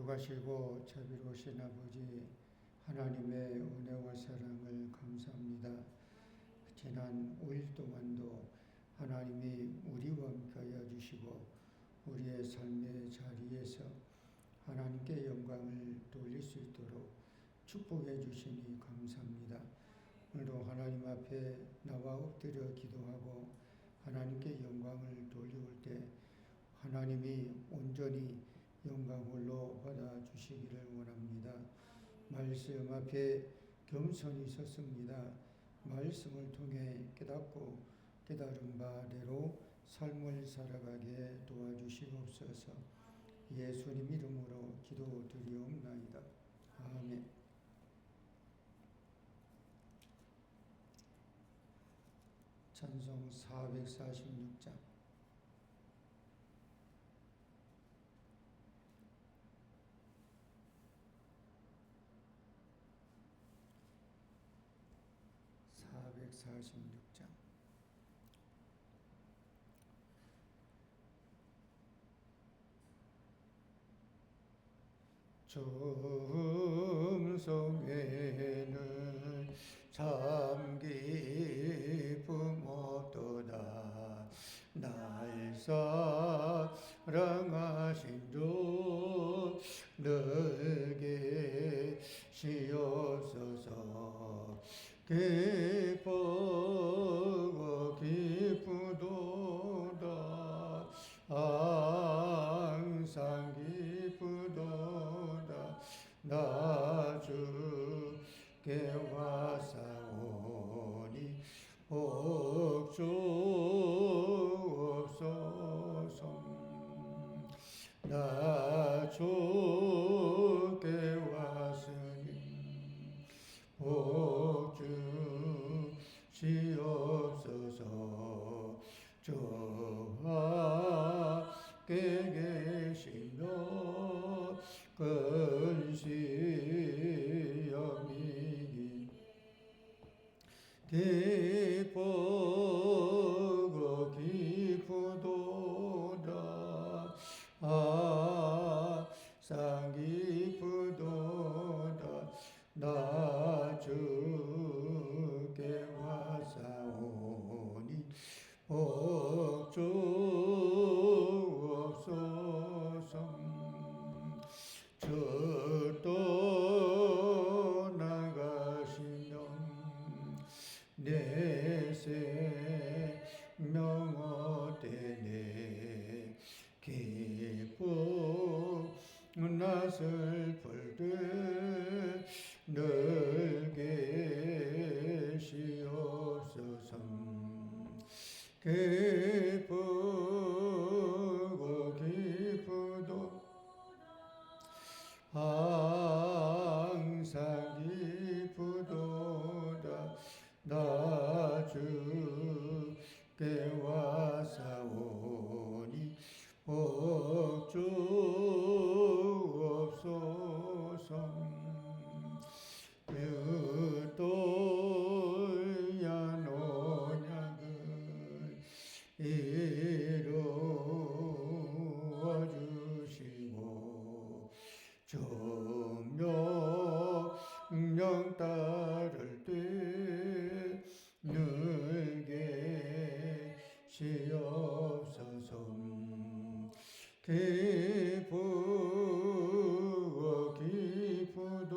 거룩하시고 자비로우신 아버지 하나님의 은혜와 사랑을 감사합니다. 지난 5일 동안도 하나님이 우리와 함께하여 주시고 우리의 삶의 자리에서 하나님께 영광을 돌릴 수 있도록 축복해 주시니 감사합니다. 오늘도 하나님 앞에 나와 엎드려 기도하고 하나님께 영광을 돌려올 때 하나님이 온전히 영광으로 받아주시기를 원합니다. 말씀 앞에 겸손히 섰습니다. 말씀을 통해 깨닫고 깨달은 바대로 삶을 살아가게 도와주시옵소서. 예수님 이름으로 기도드리옵나이다. 아멘. 찬송 446장. 정성에는 참 기쁨 얻도다. 날 사랑하신 주 늘 계시옵소서. 기쁘고 기쁘도다. 항상 기쁘도다. 나 주께 와사오니 복 주옵소서. 나 주께 왔으니 복 주시옵소서. 저와 함께 계시며 근시염이니 기쁘고 기쁘도다. 항상 기쁘도다. 나 주께 와사오니 복 주옵소서. 저 떠나가시면 내 생명 어때네. 기쁨 나 슬플 때 늘 계시옵소서. 기쁘고 기쁘도 항상 기쁘도다. 나 주께 와사오니 복 주옵소서. 의도한 언약을 이루어 주시고 정령 따를 때 늘 계시옵소서. 기쁘고 기쁘도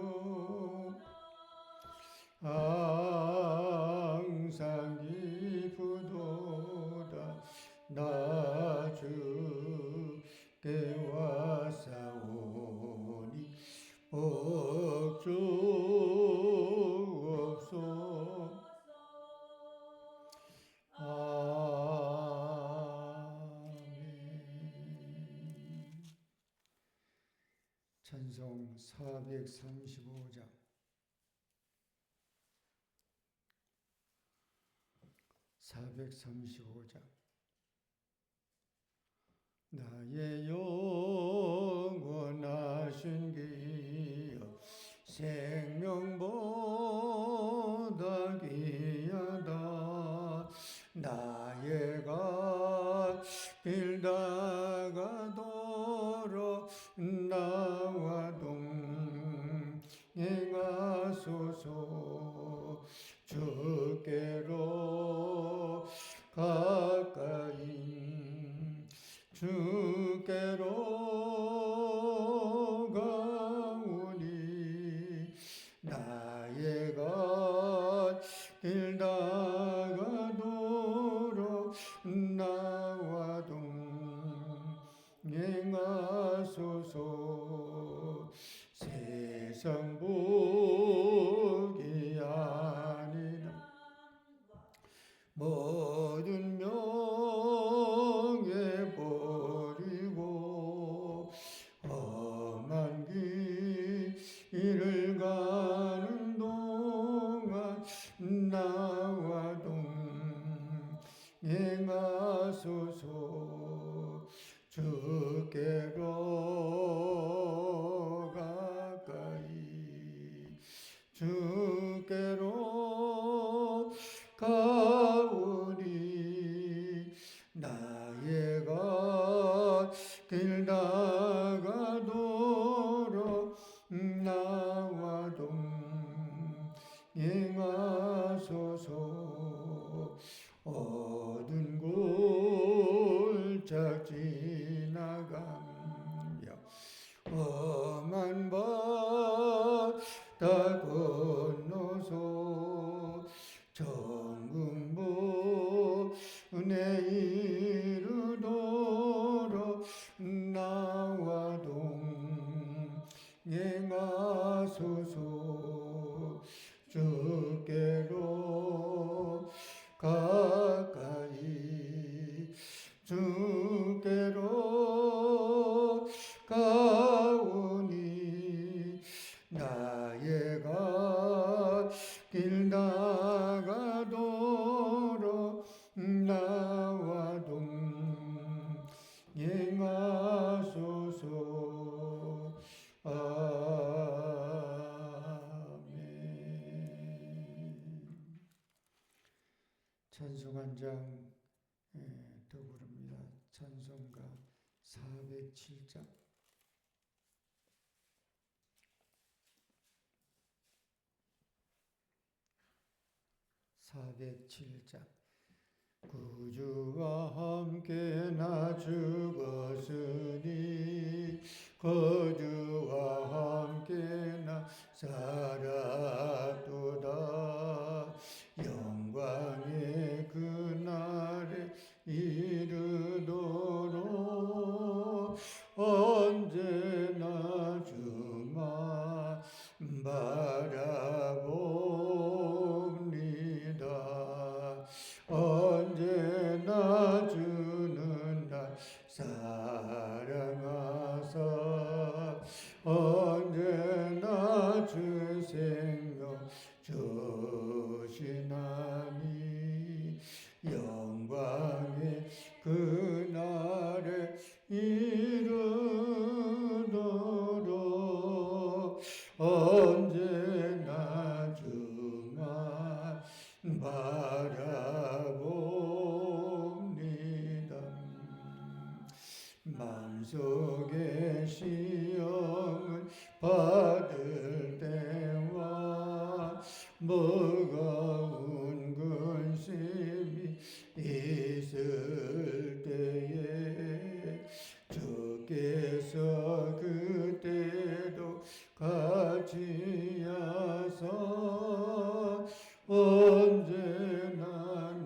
항상 기쁘도다. 나 주께 와사오니 복 주옵소서. 아멘. 찬송 435장. 나의 영원하신 기여 생명보다 귀하다. 나의 갓 길 다가도록 나와 모든 명예 버리고 험한 길을 가는 동안 나와 동행하소서. 주께로 가까이 주께로 가오니 나의 길 다가도록 나와 동행하소서. 어두운 골짝 지나가며 험한 바다 건너서 정금보은에 이르도록 나와 동행하소서. 주께로 가까이 주께로 가오니 나의 길 다가도록 나와 동행하소서. 아멘. 찬송 한 장 더 부릅니다. 찬송가 407장. 구주와 함께 나 죽었으니 거주와 함께 나 살았도다. 영광의 그날에 이르도록 언제나 주만 바라봅니다. 언제나 주는 날 사랑하사 언제나 주 생명 주시나니 영광의 그날에 이르도록 언제나 주만 바라봅니다. 마음속의 시험을 받을 때와 무거운 근심이 있을 때에 주께서 그때도 같이 하사 언제나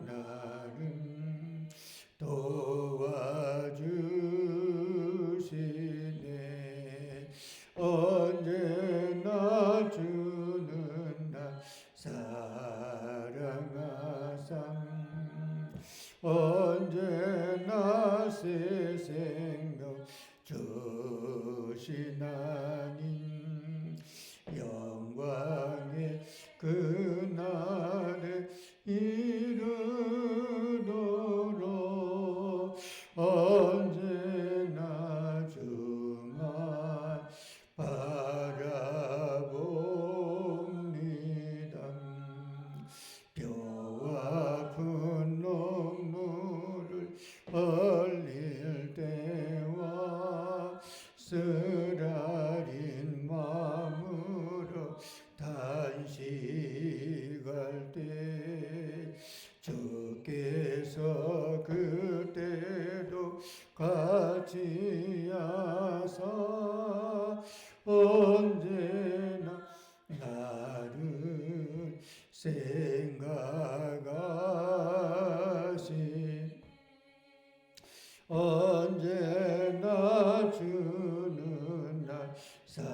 나를 도와주시네. 언제나 주는 날 사랑하사 언제나 새 생명 주시나니 영광의 그날에 이르도록 언제나 주만 바라봅니다. 뼈와 아픈 눈물을 흘릴 때와 쓰라린 마음으로 단식할 때 주께서 그때도 같이 하사 언제나 나를 생각하시 언제나 주는 날 사랑하사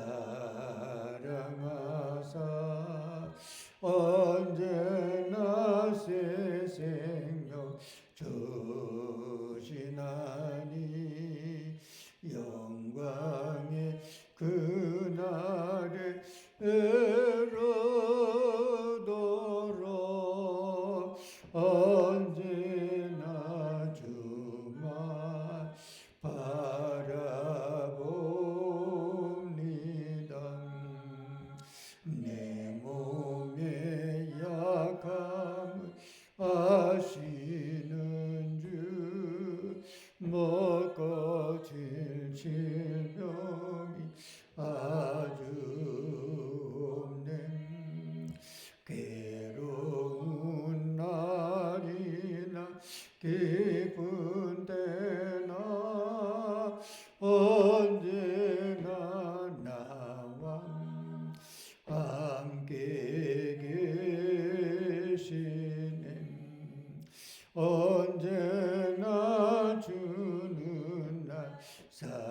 언제나 새 생명 주시나니 영광의 그날에 이르도록 언제나 주만 바라봅니다. 내 몸의 약함을 아시는 주 먹어질 질병이 아주 없네. 괴로운 날이나 기쁜 때나 언제나 나와 함께 계시네. 언제나 주는 날 사랑하사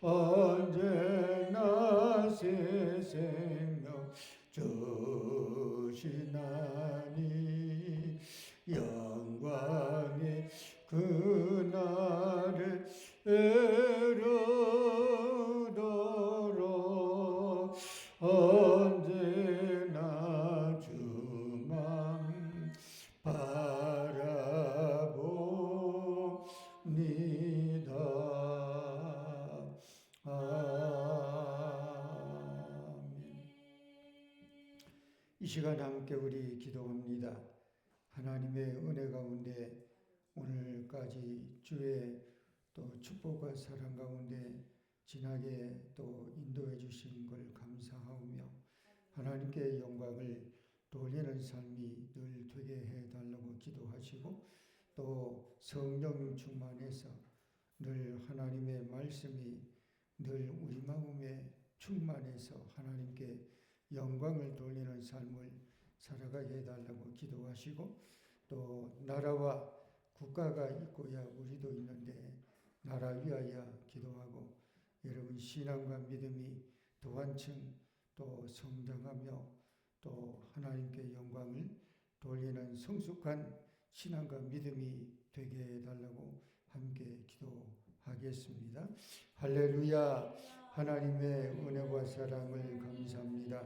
언제나 새 생명 주시나니 영광의 그날에 이르도록 언제나 주만 바라봅니다. 아멘. 이 시간 함께 우리 기도합니다. 하나님의 은혜 가운데 오늘까지 주의 또 축복과 사랑 가운데 진하게 또 인도해 주신 걸 감사하며 하나님께 영광을 돌리는 삶이 늘 되게 해달라고 기도하시고 또 성령 충만해서 늘 하나님의 말씀이 늘 우리 마음에 충만해서 하나님께 영광을 돌리는 삶을 살아가게 해달라고 기도하시고 또 나라와 국가가 있고야 우리도 있는데 나라 위하여 기도하고 여러분 신앙과 믿음이 더 한층 또 성장하며 또 하나님께 영광을 돌리는 성숙한 신앙과 믿음이 되게 해달라고 함께 기도하겠습니다. 할렐루야. 하나님의 은혜와 사랑을 감사합니다.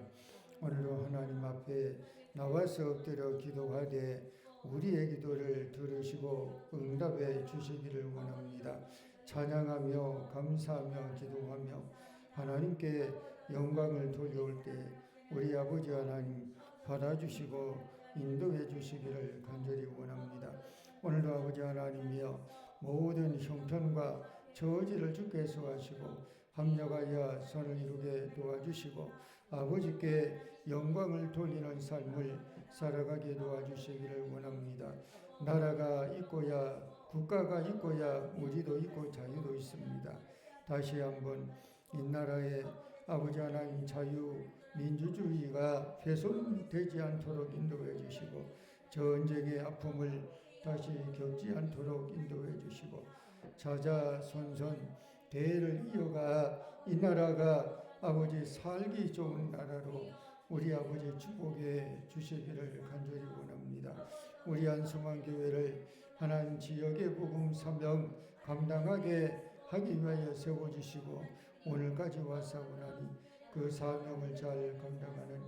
오늘도 하나님 앞에 나와서 엎드려 기도하되 우리의 기도를 들으시고 응답해 주시기를 원합니다. 찬양하며 감사하며 기도하며 하나님께 영광을 돌려올 때 우리 아버지 하나님 받아주시고 인도해 주시기를 간절히 원합니다. 오늘도 아버지 하나님이여 모든 형편과 저지를 주께서 하시고 합력하여 선을 이루게 도와주시고 아버지께 영광을 돌리는 삶을 살아가게 도와주시기를 원합니다. 나라가 있고야 국가가 있고야 우리도 있고 자유도 있습니다. 다시 한번 이 나라의 아버지 하나님 자유 민주주의가 훼손되지 않도록 인도해 주시고 전쟁의 아픔을 다시 겪지 않도록 인도해 주시고 자자손손 대를 이어가 이 나라가 아버지 살기 좋은 나라로 우리 아버지 축복해 주시기를 간절히 원합니다. 우리 안성환교회를 하나님 지역의 복음 사명 감당하게 하기 위하여 세워주시고 오늘까지 와서오나니 그 사명을 잘 감당하는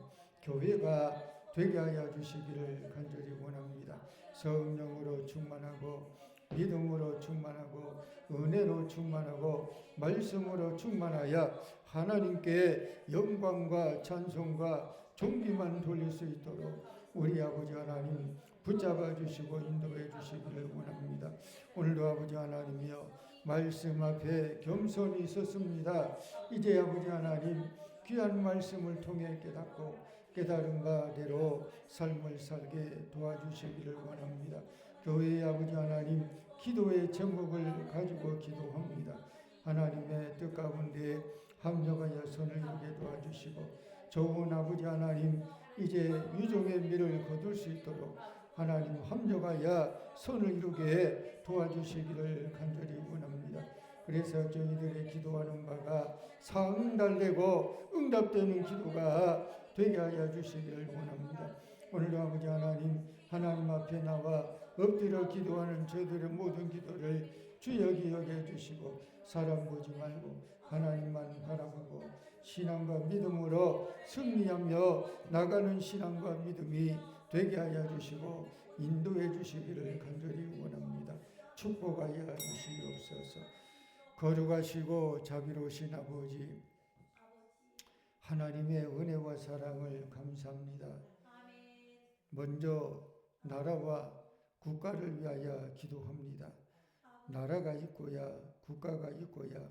교회가 되게 하여 주시기를 간절히 원합니다. 성령으로 충만하고 믿음으로 충만하고 은혜로 충만하고 말씀으로 충만하여 하나님께 영광과 찬송과 존귀만 돌릴 수 있도록 우리 아버지 하나님 붙잡아 주시고 인도해 주시기를 원합니다. 오늘도 아버지 하나님이여 말씀 앞에 겸손히 섰습니다. 이제 아버지 하나님 귀한 말씀을 통해 깨닫고 깨달은 바대로 삶을 살게 도와주시기를 원합니다. 교회의 아버지 하나님 기도의 제목을 가지고 기도합니다. 하나님의 뜻 가운데 합력하여 선을 이루게 도와주시고 좋은 아버지 하나님 이제 유종의 미를 거둘 수 있도록 하나님 합력하여 선을 이루게 도와주시기를 간절히 원합니다. 그래서 저희들의 기도하는 바가 상달되고 응답되는 기도가 되게 하여 주시기를 원합니다. 오늘도 아버지 하나님 앞에 나와 엎드려 기도하는 저들의 모든 기도를 주여 여겨 주시고 사람 보지 말고 하나님만 바라보고 신앙과 믿음으로 승리하며 나가는 신앙과 믿음이 되게 하여 주시고 인도해 주시기를 간절히 원합니다. 축복하여 주시옵소서. 거룩하시고 자비로우신 아버지, 하나님의 은혜와 사랑을 감사합니다. 먼저 나라와 국가를 위하여 기도합니다. 나라가 있고야 국가가 있고야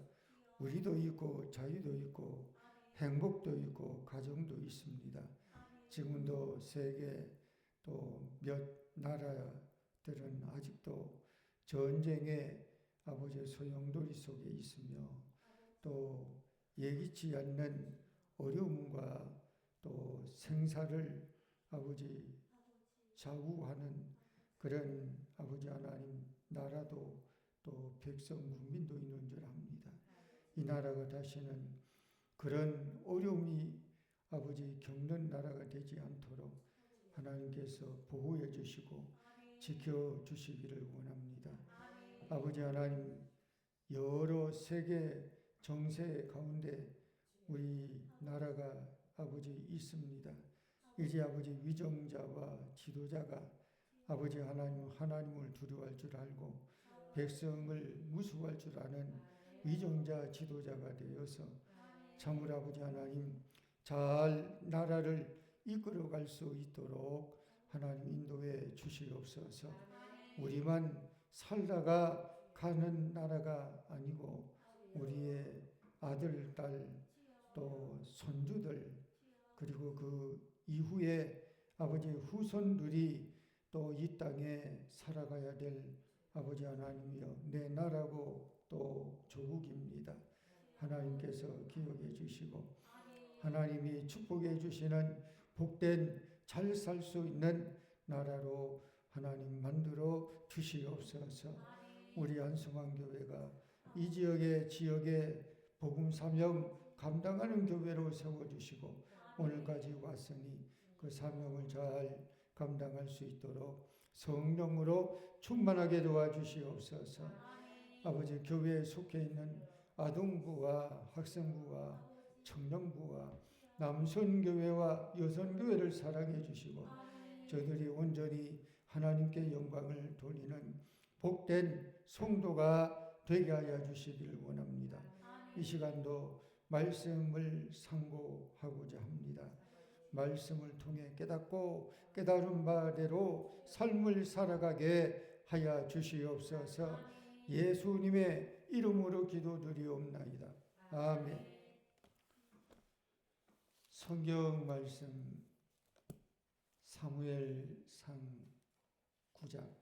우리도 있고 자유도 있고 행복도 있고 가정도 있습니다. 지금도 세계 또 몇 나라들은 아직도 전쟁의 아버지 소용돌이 속에 있으며 또 예기치 않는 어려움과 또 생사를 아버지 좌우하는 그런 아버지 하나님 나라도 또 백성 국민도 있는 줄 압니다. 이 나라가 다시는 그런 어려움이 아버지 겪는 나라가 되지 않도록 하나님께서 보호해 주시고 지켜 주시기를 원합니다. 아버지 하나님, 여러 세계 정세 가운데 우리 나라가 아버지 있습니다. 이제 아버지 위정자와 지도자가 아버지 하나님을 두려워할 줄 알고 백성을 무수할 줄 아는 위정자 지도자가 되어서 참으로 아버지 하나님 잘 나라를 이끌어갈 수 있도록 하나님 인도해 주시옵소서. 우리만 살다가 가는 나라가 아니고 우리의 아들, 딸, 또 손주들 그리고 그 이후에 아버지 후손들이 또 이 땅에 살아가야 될 아버지 하나님이여 내 나라고 또 조국입니다. 하나님께서 기억해 주시고 하나님이 축복해 주시는 복된 잘 살 수 있는 나라로 하나님 만들어 주시옵소서. 우리 안성환교회가 이 지역의 복음 사명 감당하는 교회로 세워주시고 오늘까지 왔으니 그 사명을 잘 감당할 수 있도록 성령으로 충만하게 도와주시옵소서. 아버지 교회에 속해 있는 아동부와 학생부와 청년부와 남선교회와 여선교회를 사랑해 주시고 저들이 온전히 하나님께 영광을 돌리는 복된 성도가 되게 하여 주시기를 원합니다. 이 시간도 말씀을 상고하고자 합니다. 말씀을 통해 깨닫고 깨달은 바대로 삶을 살아가게 하여 주시옵소서. 예수님의 이름으로 기도드리옵나이다. 아멘. 성경 말씀 사무엘상 9장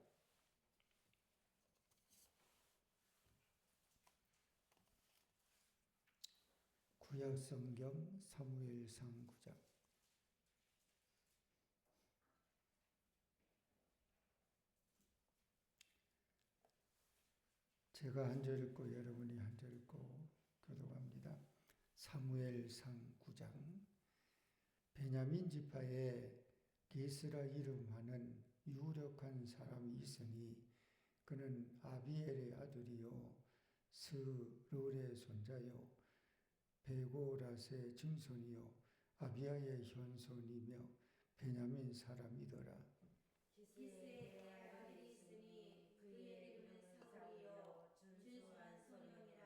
구약 성경 사무엘상 9장 제가 한 절 읽고 여러분이 한 절 읽고 교독합니다. 사무엘상 9장 베냐민 지파에 게스라 이름하는 유력한 사람이 있으니 그는 아비엘의 아들이요 스롤의 손자요 베고라스의 증손이요 아비아의 현손이며 베냐민 사람이더라. 기스의 아들이 있으니 그의 이름은 사울이요 준수한 소년이라.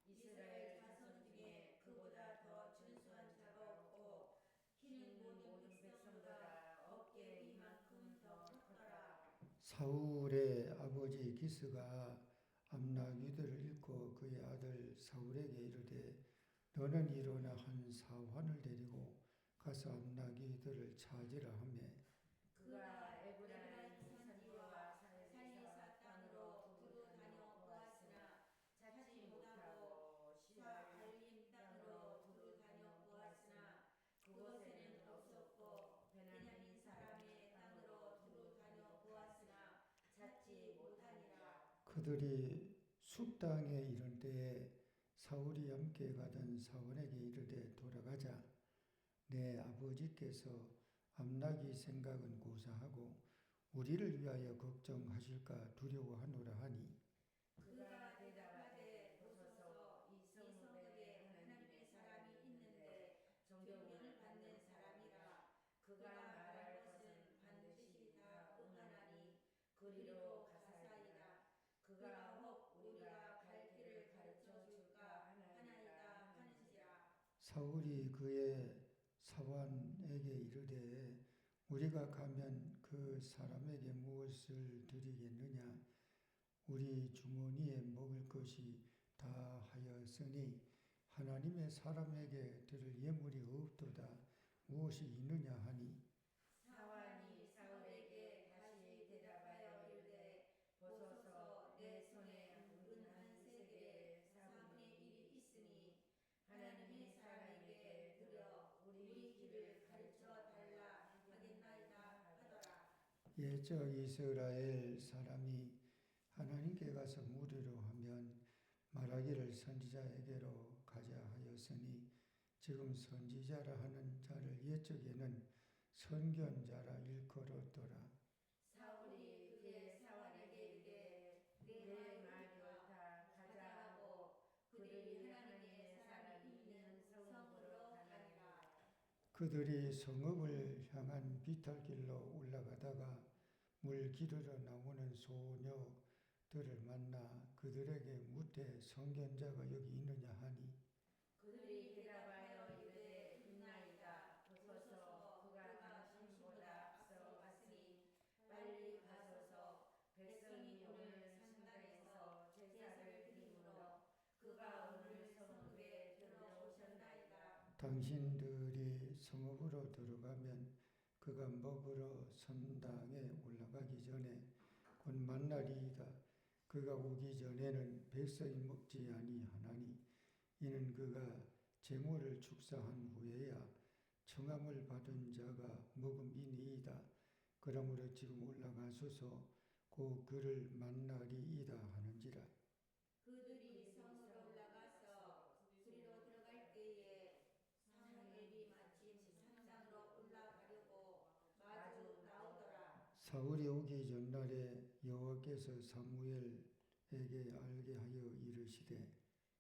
이스라엘 자손 중에 그보다 더 준수한 자가 없고 키는 모든 백성보다 어깨 이만큼 더 컸더라. 사울의 아버지 기스가 암낙 유대를 잃고 그의 아들 사울에게 이르되 너는 일어나 한 사환을 데리고 가서 암낙 유대를 찾으라 하며 그가 에브라임 산지와 살리사 땅으로 두루 다녀 보았으나 찾지 못하고 사알림 땅으로 두루 다녀 보았으나 그곳에는 없었고 베냐민 사람의 땅으로 두루 다녀 보았으나 찾지 못하니라. 그들이 숲 땅에 이른 때에 사울이 함께 가던 사원에게 이르되 돌아가자 내 아버지께서 암나기 생각은 고사하고 우리를 위하여 걱정하실까 두려워하노라 하니 그가 대답하되 보소서 이 성읍에 하나님의 사람이 있는데 존경을 받는 사람이라. 그가 말할 것은 반드시 다 응하나니 그리로 가사이다. 그가 혹 우리가 갈 길을 가르쳐 줄까 하나이다 하는지라. 사울이 그의 사환에게 이르되 우리가 가면 그 사람에게 무엇을 드리겠느냐? 우리 주머니에 먹을 것이 다 하였으니 하나님의 사람에게 드릴 예물이 없도다. 무엇이 있느냐 하니 사환이 사울에게 다시 대답하여 이르되 보소서 내 손에 은 한 세겔의 4분의 1이 있으니 하나님의 사람에게 드려 우리 길을 가르쳐 달라 하겠나이다 하더라. 옛적 이스라엘 사람이 하나님께 가서 물으려 하면 말하기를 선지자에게로 가자 하였으니 지금 선지자라 하는 자를 옛적에는 선견자라 일컬었더라. 사울이 그의 사환에게 이르되 내 말이 옳다 가자 하고 그들이 하나님의 사람이 있는 성읍으로 가니라. 그들이 성읍을 향한 비탈길로 올라가다가 물 기르러 나오는 소녀들을 만나 그들에게 묻되 선견자가 여기 있느냐 하니 그들이 대답하여 이르되 있나이다. 보소서 그가 당신보다 앞서 갔으니 빨리 가소서. 백성이 오늘 산당에서 제사를 드리므로 그가 오늘 성읍에 들어오셨나이다. 당신들이 성읍으로 들어가면 그가 먹으러 선당에 올라가기 전에 곧 만날이이다. 그가 오기 전에는 백성이 먹지 아니하나니 이는 그가 제물을 축사한 후에야 청함을 받은 자가 먹음이니이다. 그러므로 지금 올라가소서 곧 그를 만나리이다 하는지라. 그들이 성으로 올라가서 수리로 들어갈 때에 사무엘이 마침 산당으로 올라가려고 마주 나오더라. 사울이 오기 전날에 여호와께서 사무엘에게 알게 하여 이르시되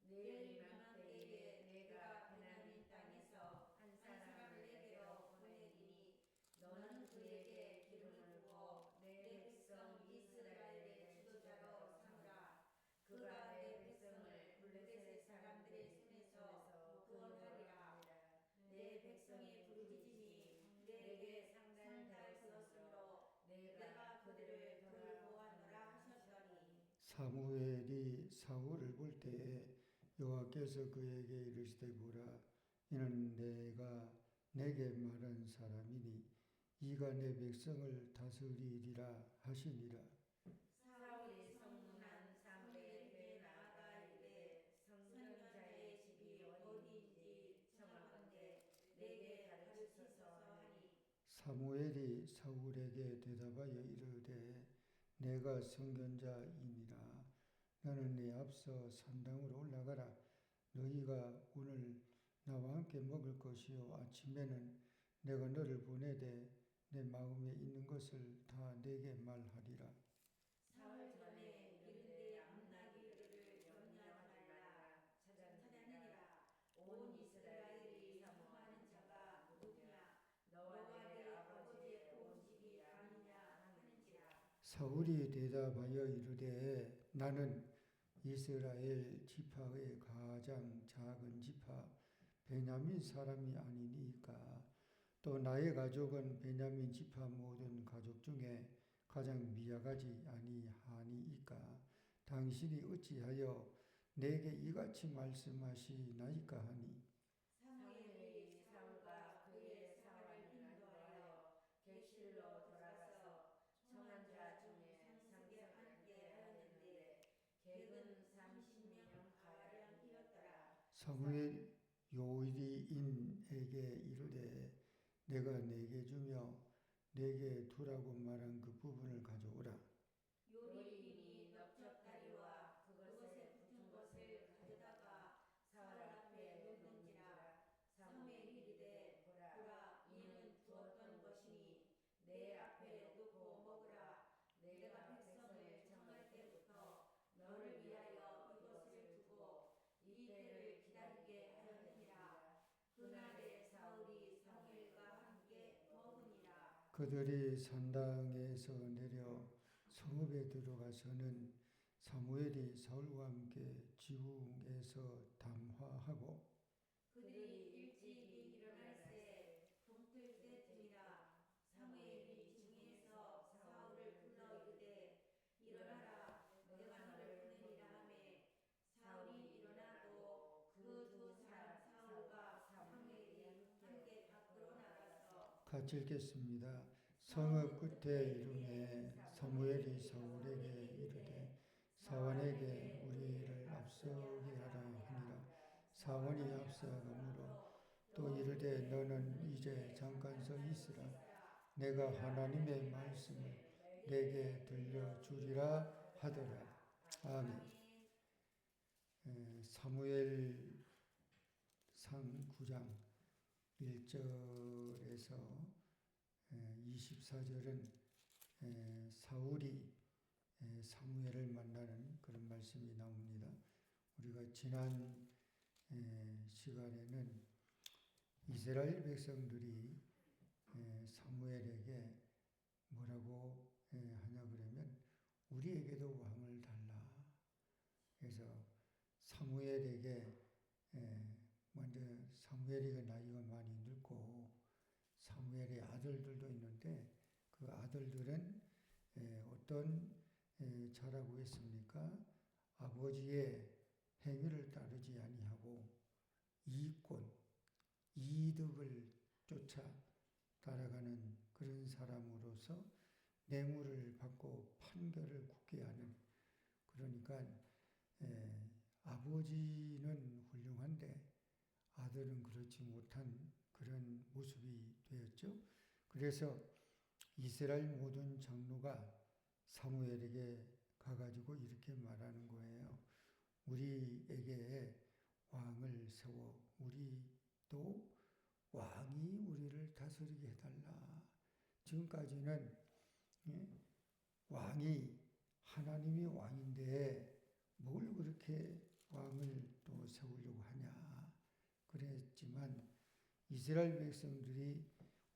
내일 이맘때에 내가 베냐민 땅에서 한 사람을 내게로 보내리니 너는 그에게 기름을 부어 내 백성 이스라엘의 지도자로 삼으라. 그가 내 백성을 블레셋 사람들의 손에서 구원하리라. 내 백성의 부르짖음이 내게 상당히 되었으므로 내가 그들을 돌보았노라 하셨더니 사무엘이 사울을 볼 때에 여호와께서 그에게 이르시되 보라 이는 내가 내게 말한 사람이니 이가 내 백성을 다스리리라 하시니라. 사울이 성문한 사무엘에게 나아가 이르되 선견자의 집이 어디인지 청하건대 내게 가르치소서 하니 사무엘이 사울에게 대답하여 이르되 내가 선견자이니라. 너는 내 앞서 산당으로 올라가라. 너희가 오늘 나와 함께 먹을 것이요 아침에는 내가 너를 보내되 내 마음에 있는 것을 다 내게 말하리라. 사흘 전에 이르되 암나기를 염려하지 말라 찾아내니라. 온 이스라엘이 사모하는 자가 누구냐? 너와 내 아버지의 온 집이 아니냐 하는지라. 사울이 대답하여 이르되 나는 이스라엘 지파의 가장 작은 지파 베냐민 사람이 아니니까 또 나의 가족은 베냐민 지파 모든 가족 중에 가장 미약하지 아니하니이까 당신이 어찌하여 내게 이같이 말씀하시나이까 하니 사무엘이 사울과 그의 사활을 인도하여 객실로 돌아가서 청한 자 중에 상석에 앉게 하였는데 객은 30명 가량이었더라. 사무엘 요리인에게 이르되 내가 내게 주며 내게 두라고 말한 그 부분을 가져오라. 요리인이 넓적다리와 그것에 붙은 것을 가져다가 사울 앞에 놓는지라. 사무엘이 이르되 보라 그들이 산당에서 내려 성읍에 들어가서는 사무엘이 사울과 함께 지붕에서 담화하고 그들이 일찍이 일어날새 동틀 때쯤이라 사무엘이 지붕에서 사울을 불러 이르되 일어나라 내가 너를 보내리라 하매 사울이 일어나고 그 두 사울과 사무엘이 함께 밖으로 나가서 같이 읽겠습니다. 성읍 끝에 이름에 사무엘이 사울에게 이르되 사원에게 우리를 앞서게 하라 하니라. 사원이 앞서가므로 또 이르되 너는 이제 잠깐 서 있으라. 내가 하나님의 말씀을 내게 들려주리라 하더라. 아멘. 사무엘상 9장 1절에서 24절은 사울이 사무엘을 만나는 그런 말씀이 나옵니다. 우리가 지난 시간에는 이스라엘 백성들이 사무엘에게 뭐라고 하냐 그러면 우리에게도 왕을 달라. 그래서 사무엘에게 먼저 사무엘이 나이가 많이 늙고 사무엘의 아들들도 있는데 그 아들들은 어떤 자라고 했습니까? 아버지의 행위를 따르지 아니하고 이익권, 이득을 쫓아 따라가는 그런 사람으로서 뇌물을 받고 판결을 굳게 하는, 그러니까 아버지는 훌륭한데 아들은 그렇지 못한 그런 모습이 되었죠. 그래서 이스라엘 모든 장로가 사무엘에게 가가지고 이렇게 말하는 거예요. 우리에게 왕을 세워 우리도 왕이 우리를 다스리게 해달라. 지금까지는 왕이 하나님이 왕인데 뭘 그렇게 왕을 또 세우려고 하냐 그랬지만 이스라엘 백성들이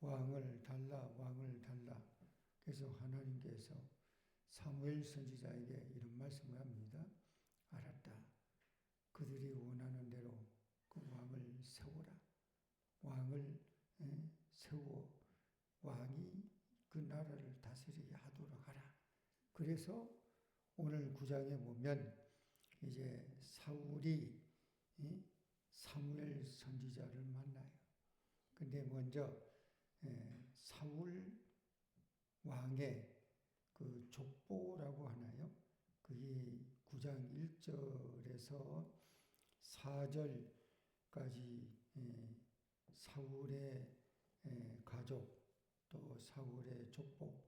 왕을 달라 왕을 달라. 그래서 하나님께서 사무엘 선지자에게 이런 말씀을 합니다. 알았다. 그들이 원하는 대로 그 왕을 세우라. 왕을 세워 왕이 그 나라를 다스리게 하도록 하라. 그래서 오늘 9장에 보면 이제 사울이 사무엘 선지자를 만나요. 근데 먼저 사울 왕의 그 족보라고 하나요? 그게 9장 1절에서 4절까지 사울의 가족, 또 사울의 족보,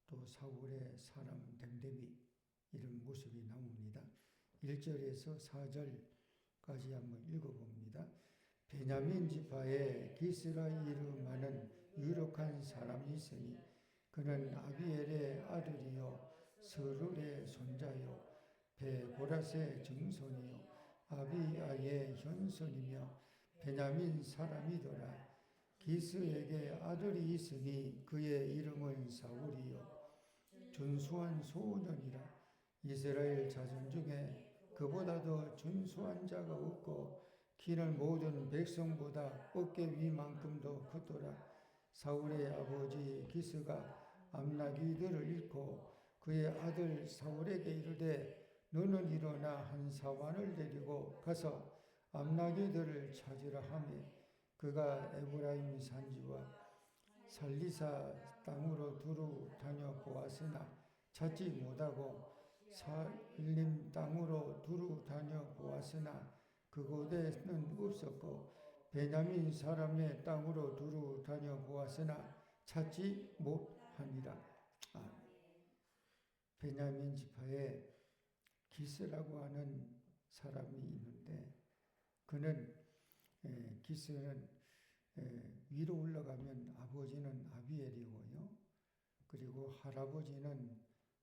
또 사울의 사람 댐댐이 이런 모습이 나옵니다. 1절에서 4절까지 한번 읽어봅니다. 베냐민 지파에 기스라 이름하는 유력한 사람이 있으니 그는 아비엘의 아들이요 서룰의 손자요 베고라스의 증손이요 아비아의 현손이며 베냐민 사람이더라. 기스에게 아들이 있으니 그의 이름은 사울이요 준수한 소년이라. 이스라엘 자손 중에 그보다 더 준수한 자가 없고 키는 모든 백성보다 어깨 위만큼도 크더라. 사울의 아버지 기스가 암나기들을 잃고 그의 아들 사울에게 이르되 너는 일어나 한 사환을 데리고 가서 암나기들을 찾으라 하며 그가 에브라임 산지와 살리사 땅으로 두루 다녀보았으나 찾지 못하고 살림 땅으로 두루 다녀보았으나 그곳에는 없었고 베냐민 사람의 땅으로 두루 다녀보았으나 찾지 못하니라. 베냐민 지파에 기스라고 하는 사람이 있는데 그는 기스는 위로 올라가면 아버지는 아비엘이고요. 그리고 할아버지는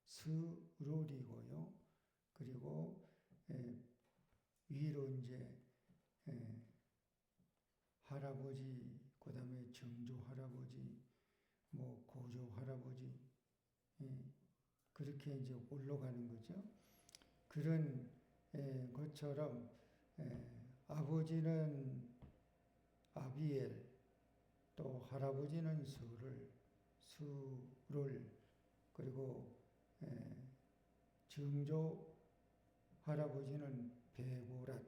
스롤이고요. 그리고 위로 이제 할아버지, 그 다음에 정조 할아버지, 뭐 고조 그렇게 이제 올라가는 거죠. 그런 것처럼 아버지는 아비엘, 또 할아버지는 수를, 그리고 증조 할아버지는 베고랏,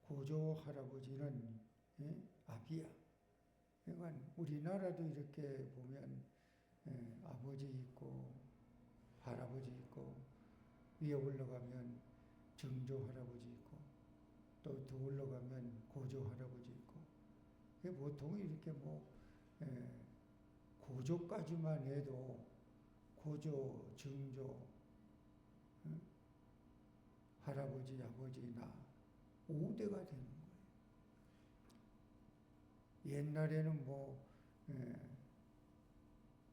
고조 할아버지는 아비야. 그러니까 우리나라도 이렇게 보면 아버지 있고 할아버지 있고, 위에 올라가면 증조 할아버지 있고, 또 더 올라가면 고조 할아버지 있고. 보통 이렇게 고조까지만 해도 고조, 증조, 할아버지, 아버지, 나 5대가 되는 거예요. 옛날에는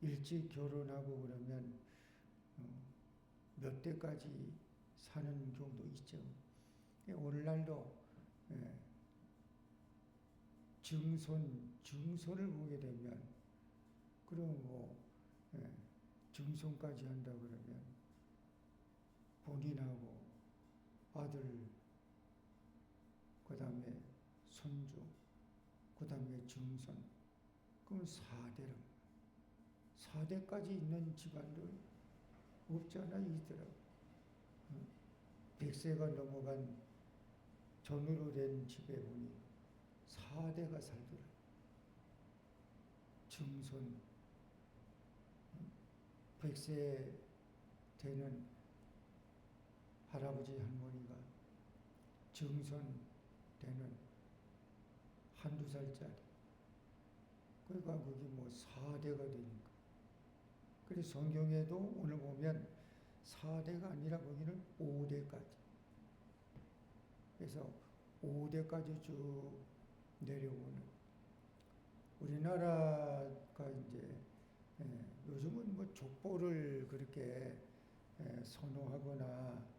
일찍 결혼하고 그러면 몇 대까지 사는 경우도 있죠. 오늘날도 증손을 보게 되면, 그럼 증손까지 한다 그러면 본인하고 아들, 그 다음에 손주, 그 다음에 증손, 그럼 4대라. 4대까지 있는 집안도 없잖아, 이들아. 100세가 넘어간 전으로 된 집에 보니 4대가 살더라. 증손, 100세 되는 할아버지 할머니가 증손 되는 한두 살짜리. 그러니까 그게 4대가 되니까. 그래서 성경에도 오늘 보면 4대가 아니라 거기는 5대까지. 그래서 5대까지 쭉 내려오는. 우리나라가 이제 요즘은 족보를 그렇게 선호하거나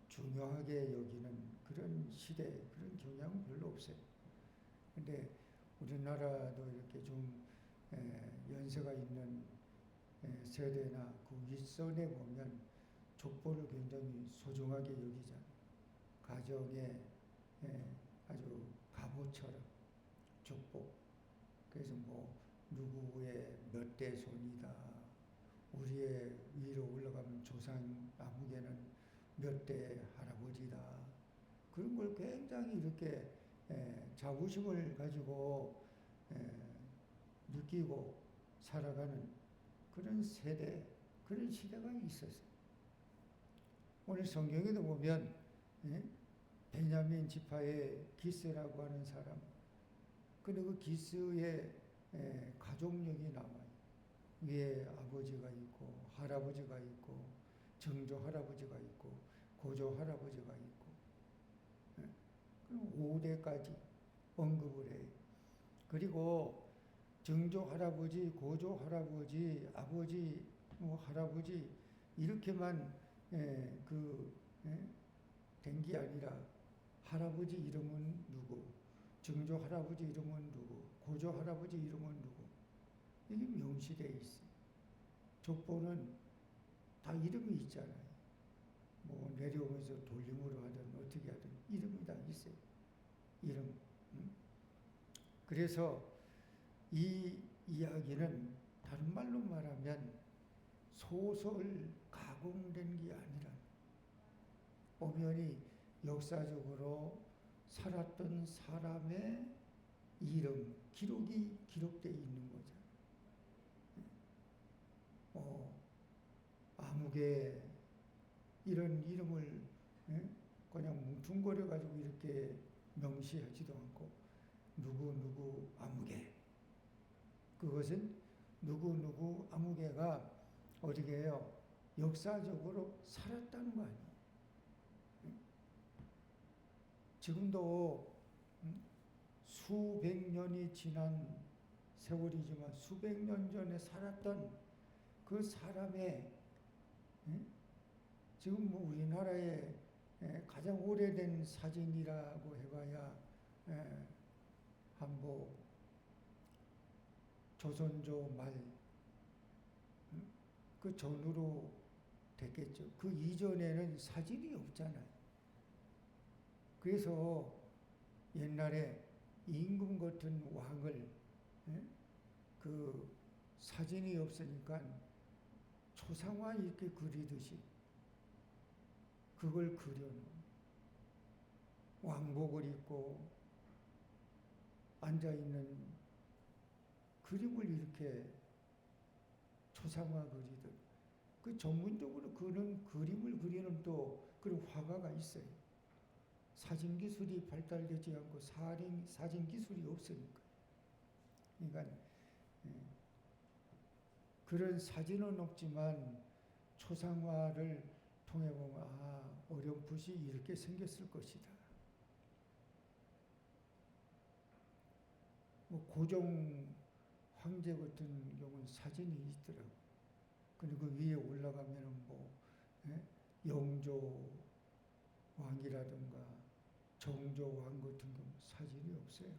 중요하게 여기는 그런 시대, 그런 경향은 별로 없어요. 근데 우리나라도 이렇게 좀 연세가 있는 세대나 그 윗선에 보면 족보를 굉장히 소중하게 여기잖아요. 가정의 아주 갑오처럼 족보. 그래서 누구의 몇 대 손이다, 우리의 위로 올라가면 조상 아무개는 몇 대 할아버지다, 그런 걸 굉장히 이렇게 자부심을 가지고 느끼고 살아가는 그런 세대, 그런 시대가 있었어요. 오늘 성경에도 보면 베냐민 지파의 기스라고 하는 사람, 근데 그 기스의 가족력이 나와요. 위에 아버지가 있고 할아버지가 있고 증조 할아버지가 있고 고조 할아버지가 있고, 그럼 5대까지 언급을 해요. 그리고 증조 할아버지, 고조 할아버지, 아버지, 할아버지 이렇게만 된 게 아니라 할아버지 이름은 누구, 증조 할아버지 이름은 누구, 고조 할아버지 이름은 누구, 이게 명시되어 있어요. 족보는 다 이름이 있잖아요. 내려오면서 돌림으로 하든 어떻게 하든 이름이 다 있어요. 이름. 그래서 이 이야기는 다른 말로 말하면 소설 가공된 게 아니라 엄연히 역사적으로 살았던 사람의 이름, 기록이 기록되어 있는 거죠. 아무개 이런 이름을 그냥 뭉퉁거려 가지고 이렇게 명시하지도 않고 누구 아무개, 그것은 누구 아무개가 어디게 해요? 역사적으로 살았다는 거 아니에요. 지금도 수백 년이 지난 세월이지만 수백 년 전에 살았던 그 사람의, 지금 우리나라의 가장 오래된 사진이라고 해봐야 한보 조선조 말, 그 전후로 됐겠죠. 그 이전에는 사진이 없잖아요. 그래서 옛날에 임금 같은 왕을 예? 그 사진이 없으니까 초상화 이렇게 그리듯이 그걸 그려놓은 왕복을 입고 앉아있는 그림을 이렇게 초상화 그리듯 그 전문적으로 그런 그림을 그리는 또 그런 화가가 있어요. 사진 기술이 발달되지 않고 사진 기술이 없으니까. 그러니까 그런 사진은 없지만 초상화를 통해 보면 어렴풋이 이렇게 생겼을 것이다. 뭐 고종 황제 같은 경우는 사진이 있더라고. 그리고 그 위에 올라가면은 뭐 영조 왕이라든가 정조 왕 같은 경우 사진이 없어요.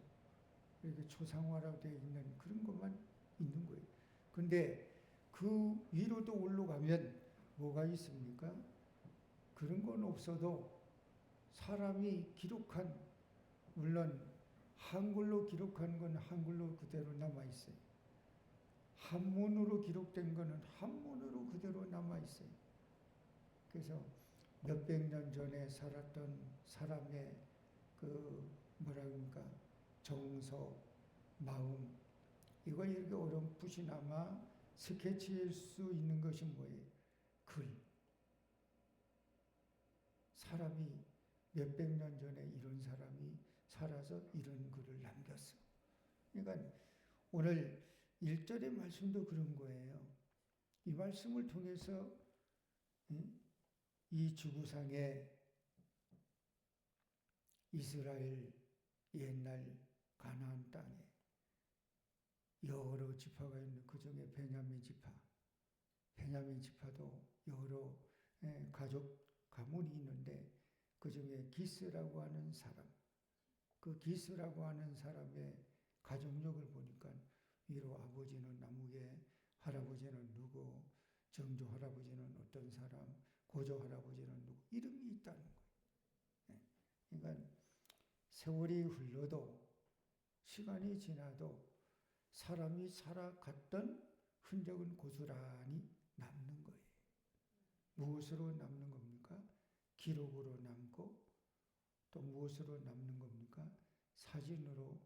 이렇게 초상화라고 되어 있는 그런 것만 있는 거예요. 근데 그 위로도 올라가면 뭐가 있습니까? 그런 건 없어도 사람이 기록한, 물론 한글로 기록한 건 한글로 그대로 남아있어요. 한문으로 기록된 거는 한문으로 그대로 남아있어요. 그래서 몇백 년 전에 살았던 사람의 그 뭐라 그럽니까? 정서, 마음, 이걸 이렇게 어렴풋이나마 스케치할 수 있는 것이 뭐예요? 글. 사람이 몇백 년 전에 이런 사람이 살아서 이런 글을 남겼어. 그러니까 오늘 1절의 말씀도 그런 거예요. 이 말씀을 통해서 이 지구상에 이스라엘 옛날 가나안 땅에 여러 지파가 있는 그 중에 베냐민 지파도 여러 가족 가문이 있는데 그 중에 기스라고 하는 사람, 그 기스라고 하는 사람의 가족력을 보니까 위로 아버지는 나무게, 할아버지는 누구, 정조 할아버지는 어떤 사람, 고조 할아버지는 누구, 이름이 있다는 거예요. 그러니까 세월이 흘러도 시간이 지나도 사람이 살아갔던 흔적은 고스란히 남는 거예요. 무엇으로 남는 겁니까? 기록으로 남고 또 무엇으로 남는 겁니까? 사진으로.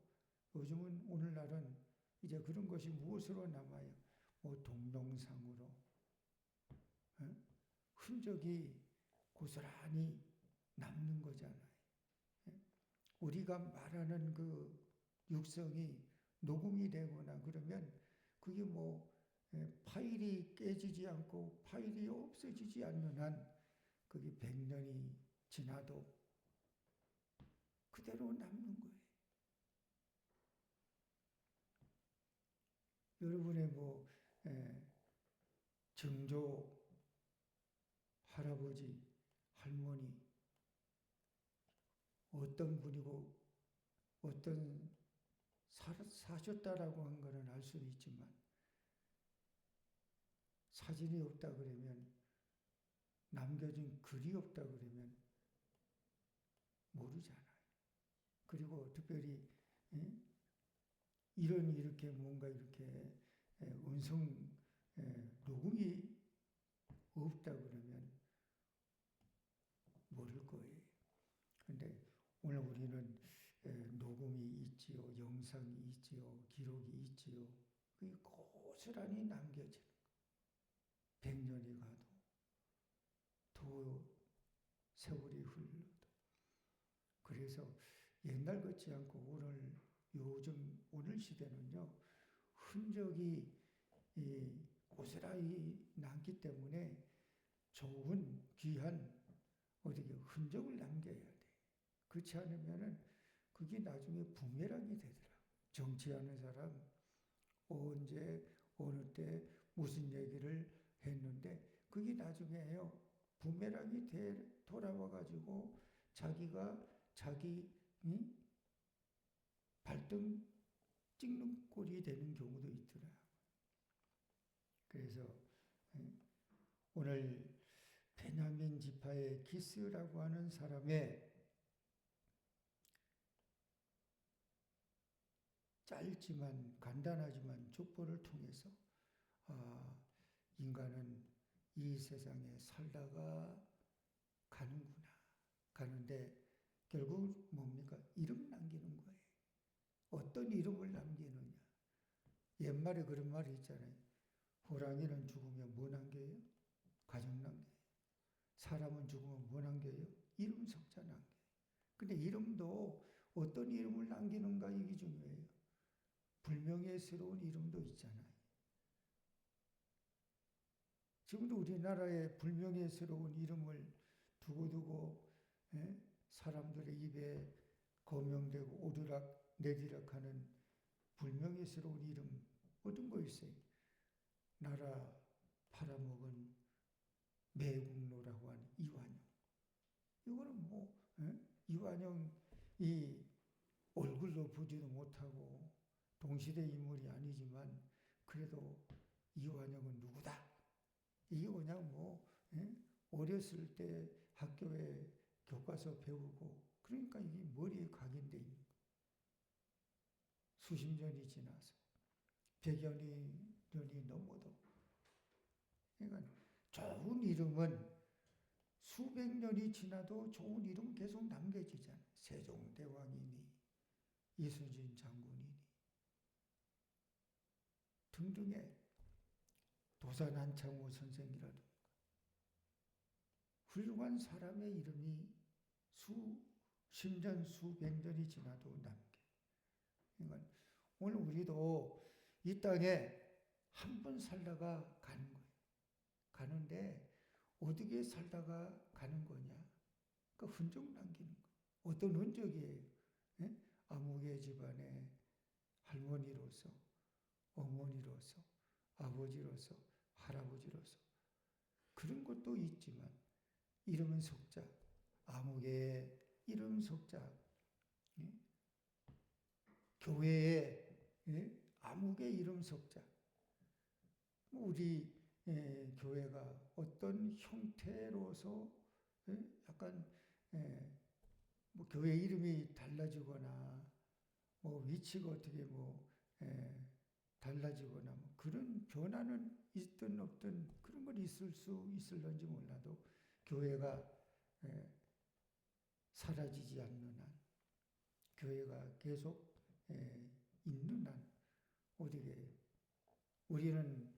요즘은 오늘날은 이제 그런 것이 무엇으로 남아요? 뭐 동영상으로 흔적이 고스란히 남는 거잖아요. 우리가 말하는 그 육성이 녹음이 되거나 그러면 그게 뭐 파일이 깨지지 않고 파일이 없어지지 않는 한 그게 100년이 지나도 그대로 남는 거예요. 여러분의 뭐 정조 할아버지, 할머니 어떤 분이고 어떤 사셨다라고 한 거는 알 수는 있지만 사진이 없다 그러면, 남겨진 글이 없다 그러면 모르잖아요. 그리고 특별히 이렇게 뭔가 이렇게 음성 녹음이 없다 그러면 모를 거예요. 근데 오늘 우리는 녹음이 있지요, 영상이 있지요, 기록이 있지요. 그게 고스란히 남겨지는 거예요. 100년이 가도 더 세월이 흘러도. 그래서 옛날 같지 않고 오늘 시대는요, 흔적이 고스란히 남기 때문에 좋은 귀한 어떻게 흔적을 남겨야 돼. 그렇지 않으면은 그게 나중에 부메랑이 되더라. 정치하는 사람 언제 어느 때 무슨 얘기를 했는데 그게 나중에요 부메랑이 돌아와 가지고 자기가 자기 발등 찍는 꼴이 되는 경우도 있더라. 그래서 오늘 베냐민 지파의 기스라고 하는 사람의 짧지만 간단하지만 족보를 통해서 인간은 이 세상에 살다가 가는구나. 가는데 결국 뭡니까? 이름 남기는 거예요. 어떤 이름을 남기느냐. 옛말에 그런 말이 있잖아요. 호랑이는 죽으면 뭐 남겨요? 가족 남겨요. 사람은 죽으면 뭐 남겨요? 이름 석자 남겨요. 근데 이름도 어떤 이름을 남기는가 이게 중요해요. 불명예스러운 이름도 있잖아요. 지금도 우리나라에 불명예스러운 이름을 두고두고 사람들의 입에 거명되고 오르락 내리락하는 불명예스러운 이름 어떤 거 있어요? 나라 팔아먹은 매국노라고 하는 이완용. 이거는 뭐 이완용이 얼굴도 보지도 못하고 동시대 인물이 아니지만 그래도 이완용은 누구다. 이게 그냥 뭐 어렸을 때 학교에 교과서 배우고 그러니까 이게 머리에 각인돼 있는 거예요. 수십 년이 지나서 100여 년이 넘어도 그러니까 좋은 이름은 수백 년이 지나도 좋은 이름 계속 남겨지잖아요. 세종대왕이니 이순신 장군이니 등등의 도산 한창호 선생이라든가 훌륭한 사람의 이름이 수십 년, 수백 년이 지나도 남게. 그러니까 오늘 우리도 이 땅에 한 번 살다가 가는 거예요. 가는데 어떻게 살다가 가는 거냐? 그 흔적 남기는 거예요. 어떤 흔적이에요? 아무개 집안의 할머니로서, 어머니로서, 아버지로서, 할아버지로서 그런 것도 있지만 이름은 석자, 아무개의 이름 석자, 교회의 아무개 이름 석자. 우리 교회가 어떤 형태로서 약간 뭐 교회 이름이 달라지거나 뭐 위치가 어떻게 뭐 달라지거나 뭐 그런 변화는 있든 없든 그런 건 있을 수 있을런지 몰라도 교회가 사라지지 않는 한, 교회가 계속 있는 한 어디게 우리는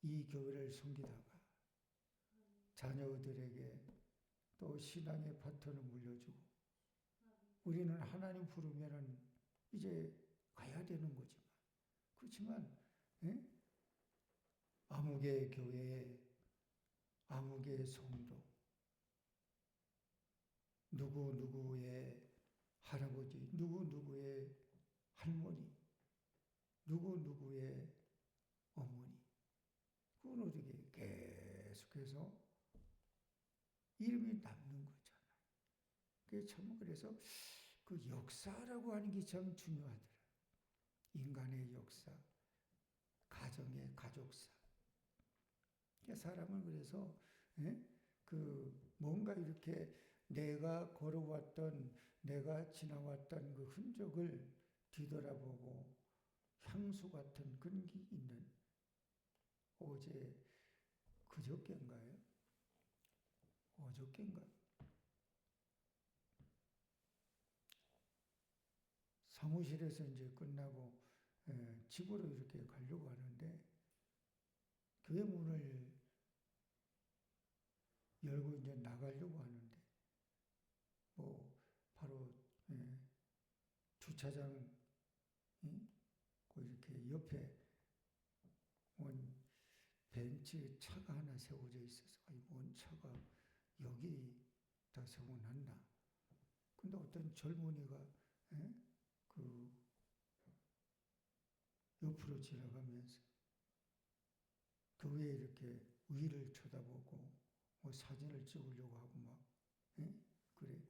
이 교회를 섬기다가 자녀들에게 또 신앙의 바톤을 물려주고 우리는 하나님 부르면은 이제 가야 되는 거지만 그렇지만 아무개 교회에 아무개 성도 누구누구의 할아버지 누구누구의 할머니 누구누구의 어머니 그건 어떻게 계속해서 이름이 남는 거잖아요. 그게 참 그래서 그 역사라고 하는 게 참 중요하더라. 인간의 역사, 가정의 가족사. 사람은 그래서 그 뭔가 이렇게 내가 걸어왔던 내가 지나왔던 그 흔적을 뒤돌아보고 향수 같은 그런 게 있는 어제 그저께인가요? 어저께인가? 사무실에서 이제 끝나고 집으로 이렇게 가려고 하는데 교회 문을 열고 이제 나가려고 하는데 뭐 바로 주차장 이렇게 옆에 원 벤츠 차가 하나 세워져 있어서 원 차가 여기다 세워놨나? 근데 어떤 젊은이가 그 옆으로 지나가면서 교회에 이렇게 위를 쳐다보고 뭐 사진을 찍으려고 하고 막 그래.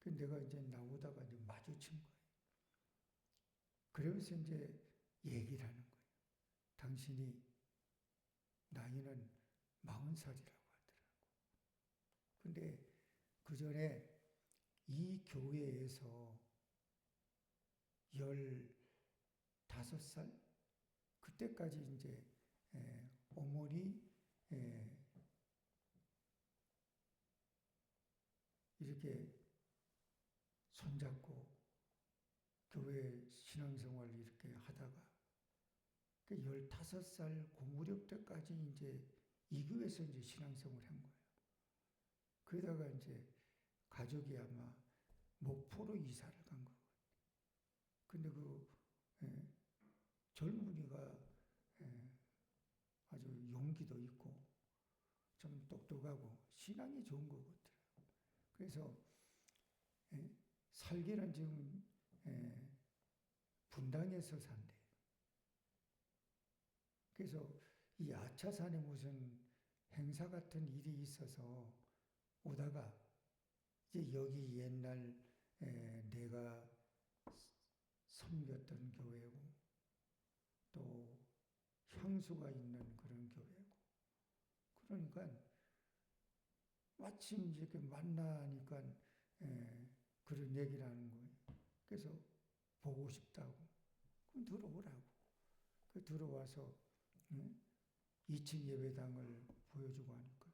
그 내가 이제 나오다가 이제 마주친 거예요. 그러면서 이제 얘기를 하는 거예요. 당신이 나이는 40살이라고 하더라고. 근데 그 전에 이 교회에서 15살? 그때까지 이제 어머니 이렇게 손잡고 교회 신앙생활을 이렇게 하다가 15살 고무렵 때까지 이제 이 교회에서 이제 신앙생활을 한 거예요. 그러다가 이제 가족이 아마 목포로 이사를 간 거예요. 근데 그 젊은이가 아주 용기도 있고 좀 똑똑하고 신앙이 좋은 것 같아요. 그래서 살기는 지금 분당에서 산대. 그래서 이 아차산에 무슨 행사 같은 일이 있어서 오다가 이제 여기 옛날 내가 섬겼던 교회고 또 향수가 있는 그런 교회고 그러니까 마침 이렇게 만나니까 그런 얘기를 하는 거예요. 그래서 보고 싶다고. 그럼 들어오라고. 그 들어와서 2층 예배당을 보여주고 하니까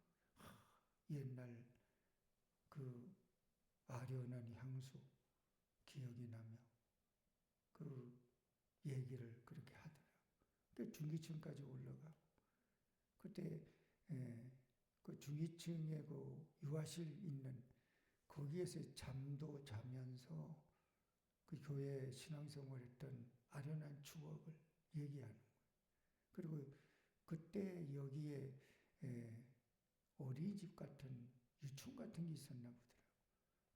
옛날 그 아련한 향수 기억이 나며 그 얘기를 그렇게 하더라고요. 그 중기층까지 올라가고 그때 그 중기층에 그 유아실 있는 거기에서 잠도 자면서 그 교회 신앙생활했던 아련한 추억을 얘기하는 거예요. 그리고 그때 여기에 어린이집 같은 유치원 같은 게 있었나 보더라고요.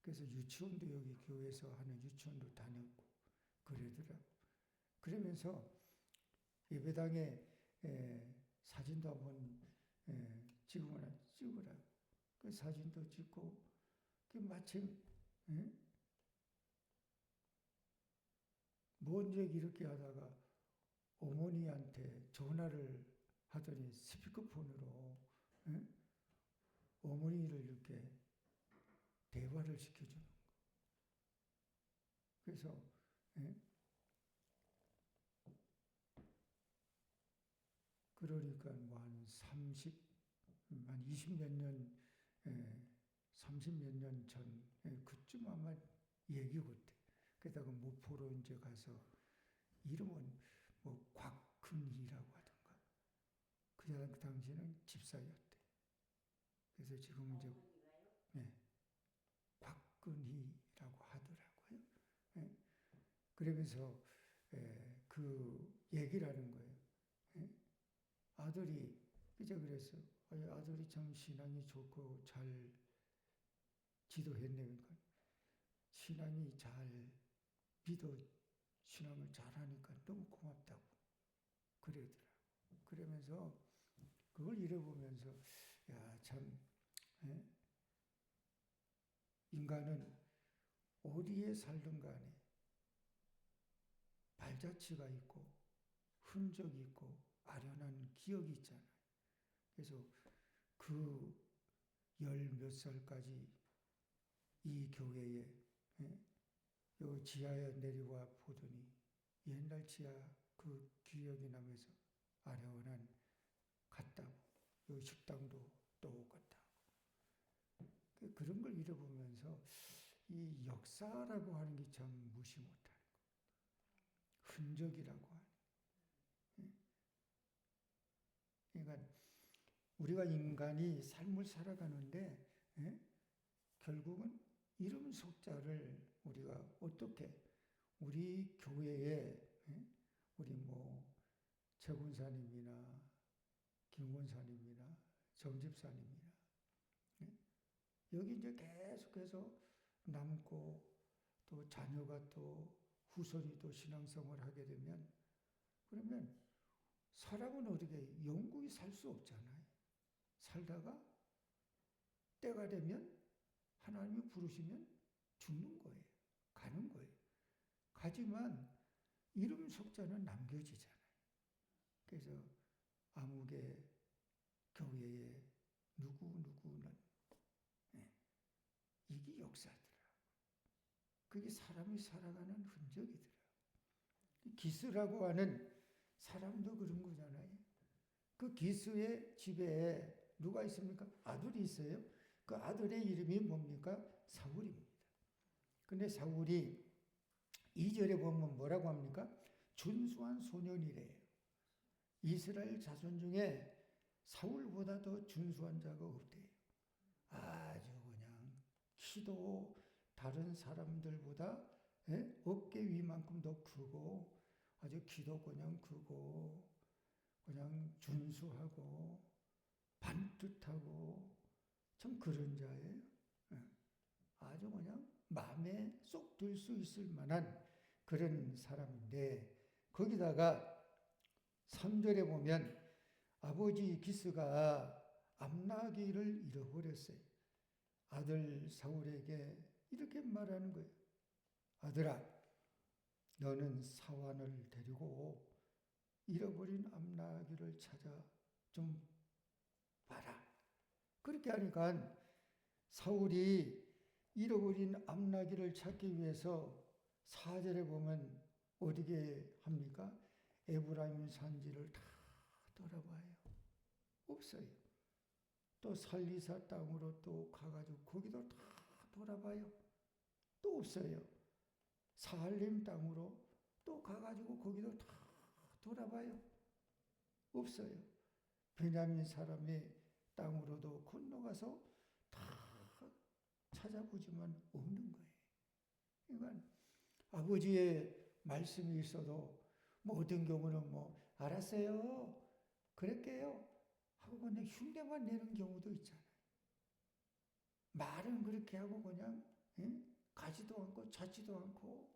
그래서 유치원도 여기 교회에서 하는 유치원도 다녔고 그러더라고요. 그러면서 예배당에 사진도 한번 지금은 찍으라고. 그 사진도 찍고 그 마침 먼저 이렇게 하다가 어머니한테 전화를 하더니 스피커폰으로 어머니를 이렇게 대화를 시켜주는 거예요. 그래서 그러니까 뭐 한 20몇 년, 30몇 년 전 그쯤 아마 얘기 같아. 게다가 목포로 이제 가서 이름은 뭐 곽근희라고 하던가. 그 당시에는 집사였대. 그래서 지금 이제 곽근희라고 하더라고요. 그러면서 그 얘기를 하는 거예요. 아들이 그저 그랬어. 아들이 참 신앙이 좋고 잘 지도했네. 신앙이 잘 믿어 신앙을 잘하니까 너무 고맙다고 그러더라고. 그러면서 그걸 잃어보면서 야, 참 인간은 어디에 살든 간에 발자취가 있고 흔적이 있고 아련한 기억이 있잖아요. 그래서 그 10몇 살까지 이 교회에 요 지하에 내려와 보더니 옛날 지하 그 기억이 나면서 아련한 같다고. 요 식당도 똑같다고. 그런 걸 잃어보면서 이 역사라고 하는 게 참 무시 못하는 거. 흔적이라고 하는. 그러니까 우리가 인간이 삶을 살아가는데 결국은 이름 속자를 우리가 어떻게 우리 교회에 우리 뭐 최군사님이나 김권사님이나 정집사님이나 여기 이제 계속해서 남고 또 자녀가 또 후손이 또 신앙생활을 하게 되면 그러면 사람은 어떻게 영구히 살 수 없잖아요. 살다가 때가 되면 하나님이 부르시면 죽는 거예요. 가는 거예요. 가지만 이름 속자는 남겨지잖아요. 그래서 아무개 교회에 구는. 예. 이게 역사더라. 그게 사람이 살아가는 흔적이더라. 기스라고 하는 사람도 그런 거잖아요. 그 기스의 집에 누가 있습니까? 아들이 있어요. 그 아들의 이름이 뭡니까? 사울입니다. 근데 사울이 2절에 보면 뭐라고 합니까? 준수한 소년이래요. 이스라엘 자손 중에 사울보다 더 준수한 자가 없대요. 아주 그냥 키도 다른 사람들보다 어깨 위만큼 더 크고 아주 키도 그냥 크고 그냥 준수하고 반듯하고 참 그런 자예요. 아주 그냥 마음에 쏙 들 수 있을 만한 그런 사람인데 거기다가 3절에 보면 아버지 기스가 암나기를 잃어버렸어요. 아들 사울에게 이렇게 말하는 거예요. 아들아, 너는 사환을 데리고 잃어버린 암나기를 찾아 좀 봐라. 그렇게 하니까 사울이 잃어버린 암나기를 찾기 위해서 4절에 보면 어디게 합니까? 에브라임 산지를 다 돌아봐요. 없어요. 또 살리사 땅으로 또 가가지고 거기도 다 돌아봐요. 또 없어요. 사할림 땅으로 또 가가지고 거기도 다 돌아봐요. 없어요. 베냐민 사람의 땅으로도 건너가서 다 찾아보지만 없는 거예요. 그러니까 아버지의 말씀이 있어도 뭐 어떤 경우는 뭐 알았어요. 그럴게요. 하고 그냥 흉내만 내는 경우도 있잖아요. 말은 그렇게 하고 그냥 가지도 않고 찾지도 않고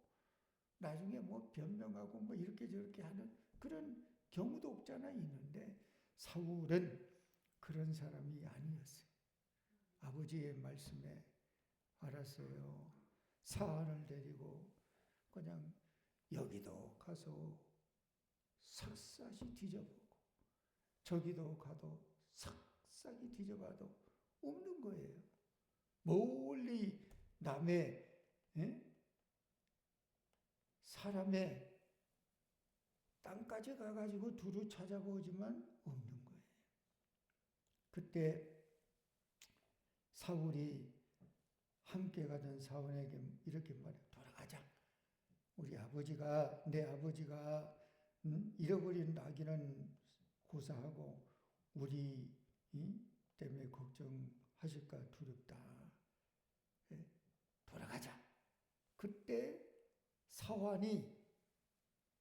나중에 뭐 변명하고 뭐 이렇게 저렇게 하는 그런 경우도 없잖아요. 있는데 사울은 그런 사람이 아니었어요. 아버지의 말씀에 알았어요. 사안을 데리고 그냥 여기도 가서 샅샅이 뒤져보고 저기도 가도 싹싹이 뒤져봐도 없는 거예요. 멀리 남의 사람의 땅까지 가가지고 두루 찾아보지만 없는 거예요. 그때 사울이 함께 가던 사원에게 이렇게 말해요. 돌아가자. 내 아버지가 잃어버린 나귀는 고사하고 우리 때문에 걱정하실까 두렵다. 돌아가자. 그때 사환이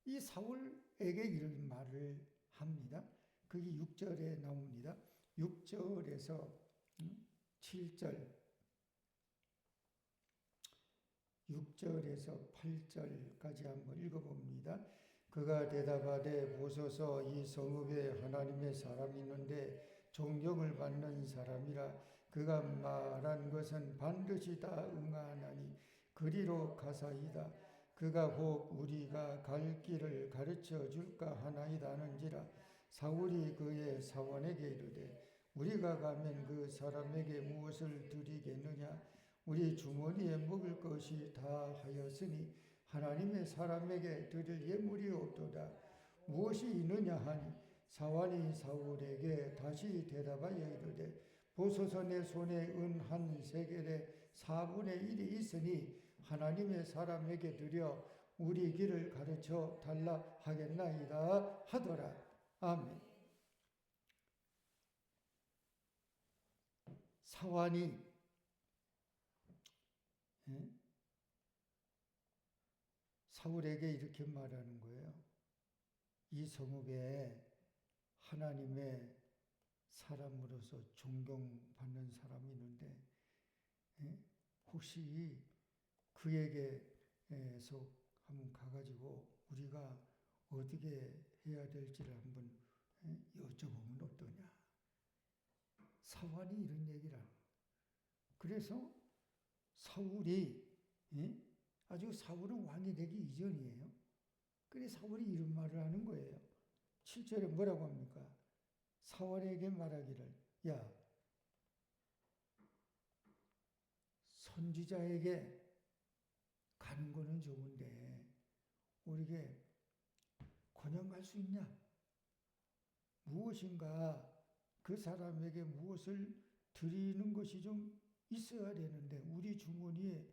이 사울에게 이런 말을 합니다. 그게 6절에 나옵니다. 6절에서 7절 6절에서 8절까지 한번 읽어봅니다. 그가 대답하되 보소서 이 성읍에 하나님의 사람이 있는데 존경을 받는 사람이라 그가 말한 것은 반드시 다 응하나니 그리로 가사이다. 그가 혹 우리가 갈 길을 가르쳐 줄까 하나이다 하는지라. 사울이 그의 사원에게 이르되 우리가 가면 그 사람에게 무엇을 드리겠느냐. 우리 주머니에 먹을 것이 다 하였으니 하나님의 사람에게 드릴 예물이 없도다. 무엇이 있느냐 하니 사환이 사울에게 다시 대답하여 이르되 보소서 내 손에 은 한 세겔의 4분의 1이 있으니 하나님의 사람에게 드려 우리 길을 가르쳐 달라 하겠나이다 하더라. 아멘. 사환이 사울에게 이렇게 말하는 거예요. 이 성읍에 하나님의 사람으로서 존경받는 사람이 있는데 혹시 그에게서 한번 가가지고 우리가 어떻게 해야 될지를 한번 여쭤보면 어떠냐. 사환이 이런 얘기라. 그래서 사울이 아주 사울은 왕이 되기 이전이에요. 그래서 사울이 이런 말을 하는 거예요. 7절에 뭐라고 합니까? 사울에게 말하기를 야 선지자에게 가는 거는 좋은데 우리에게 그냥 갈 수 있냐? 무엇인가 그 사람에게 무엇을 드리는 것이 좀 있어야 되는데 우리 주머니에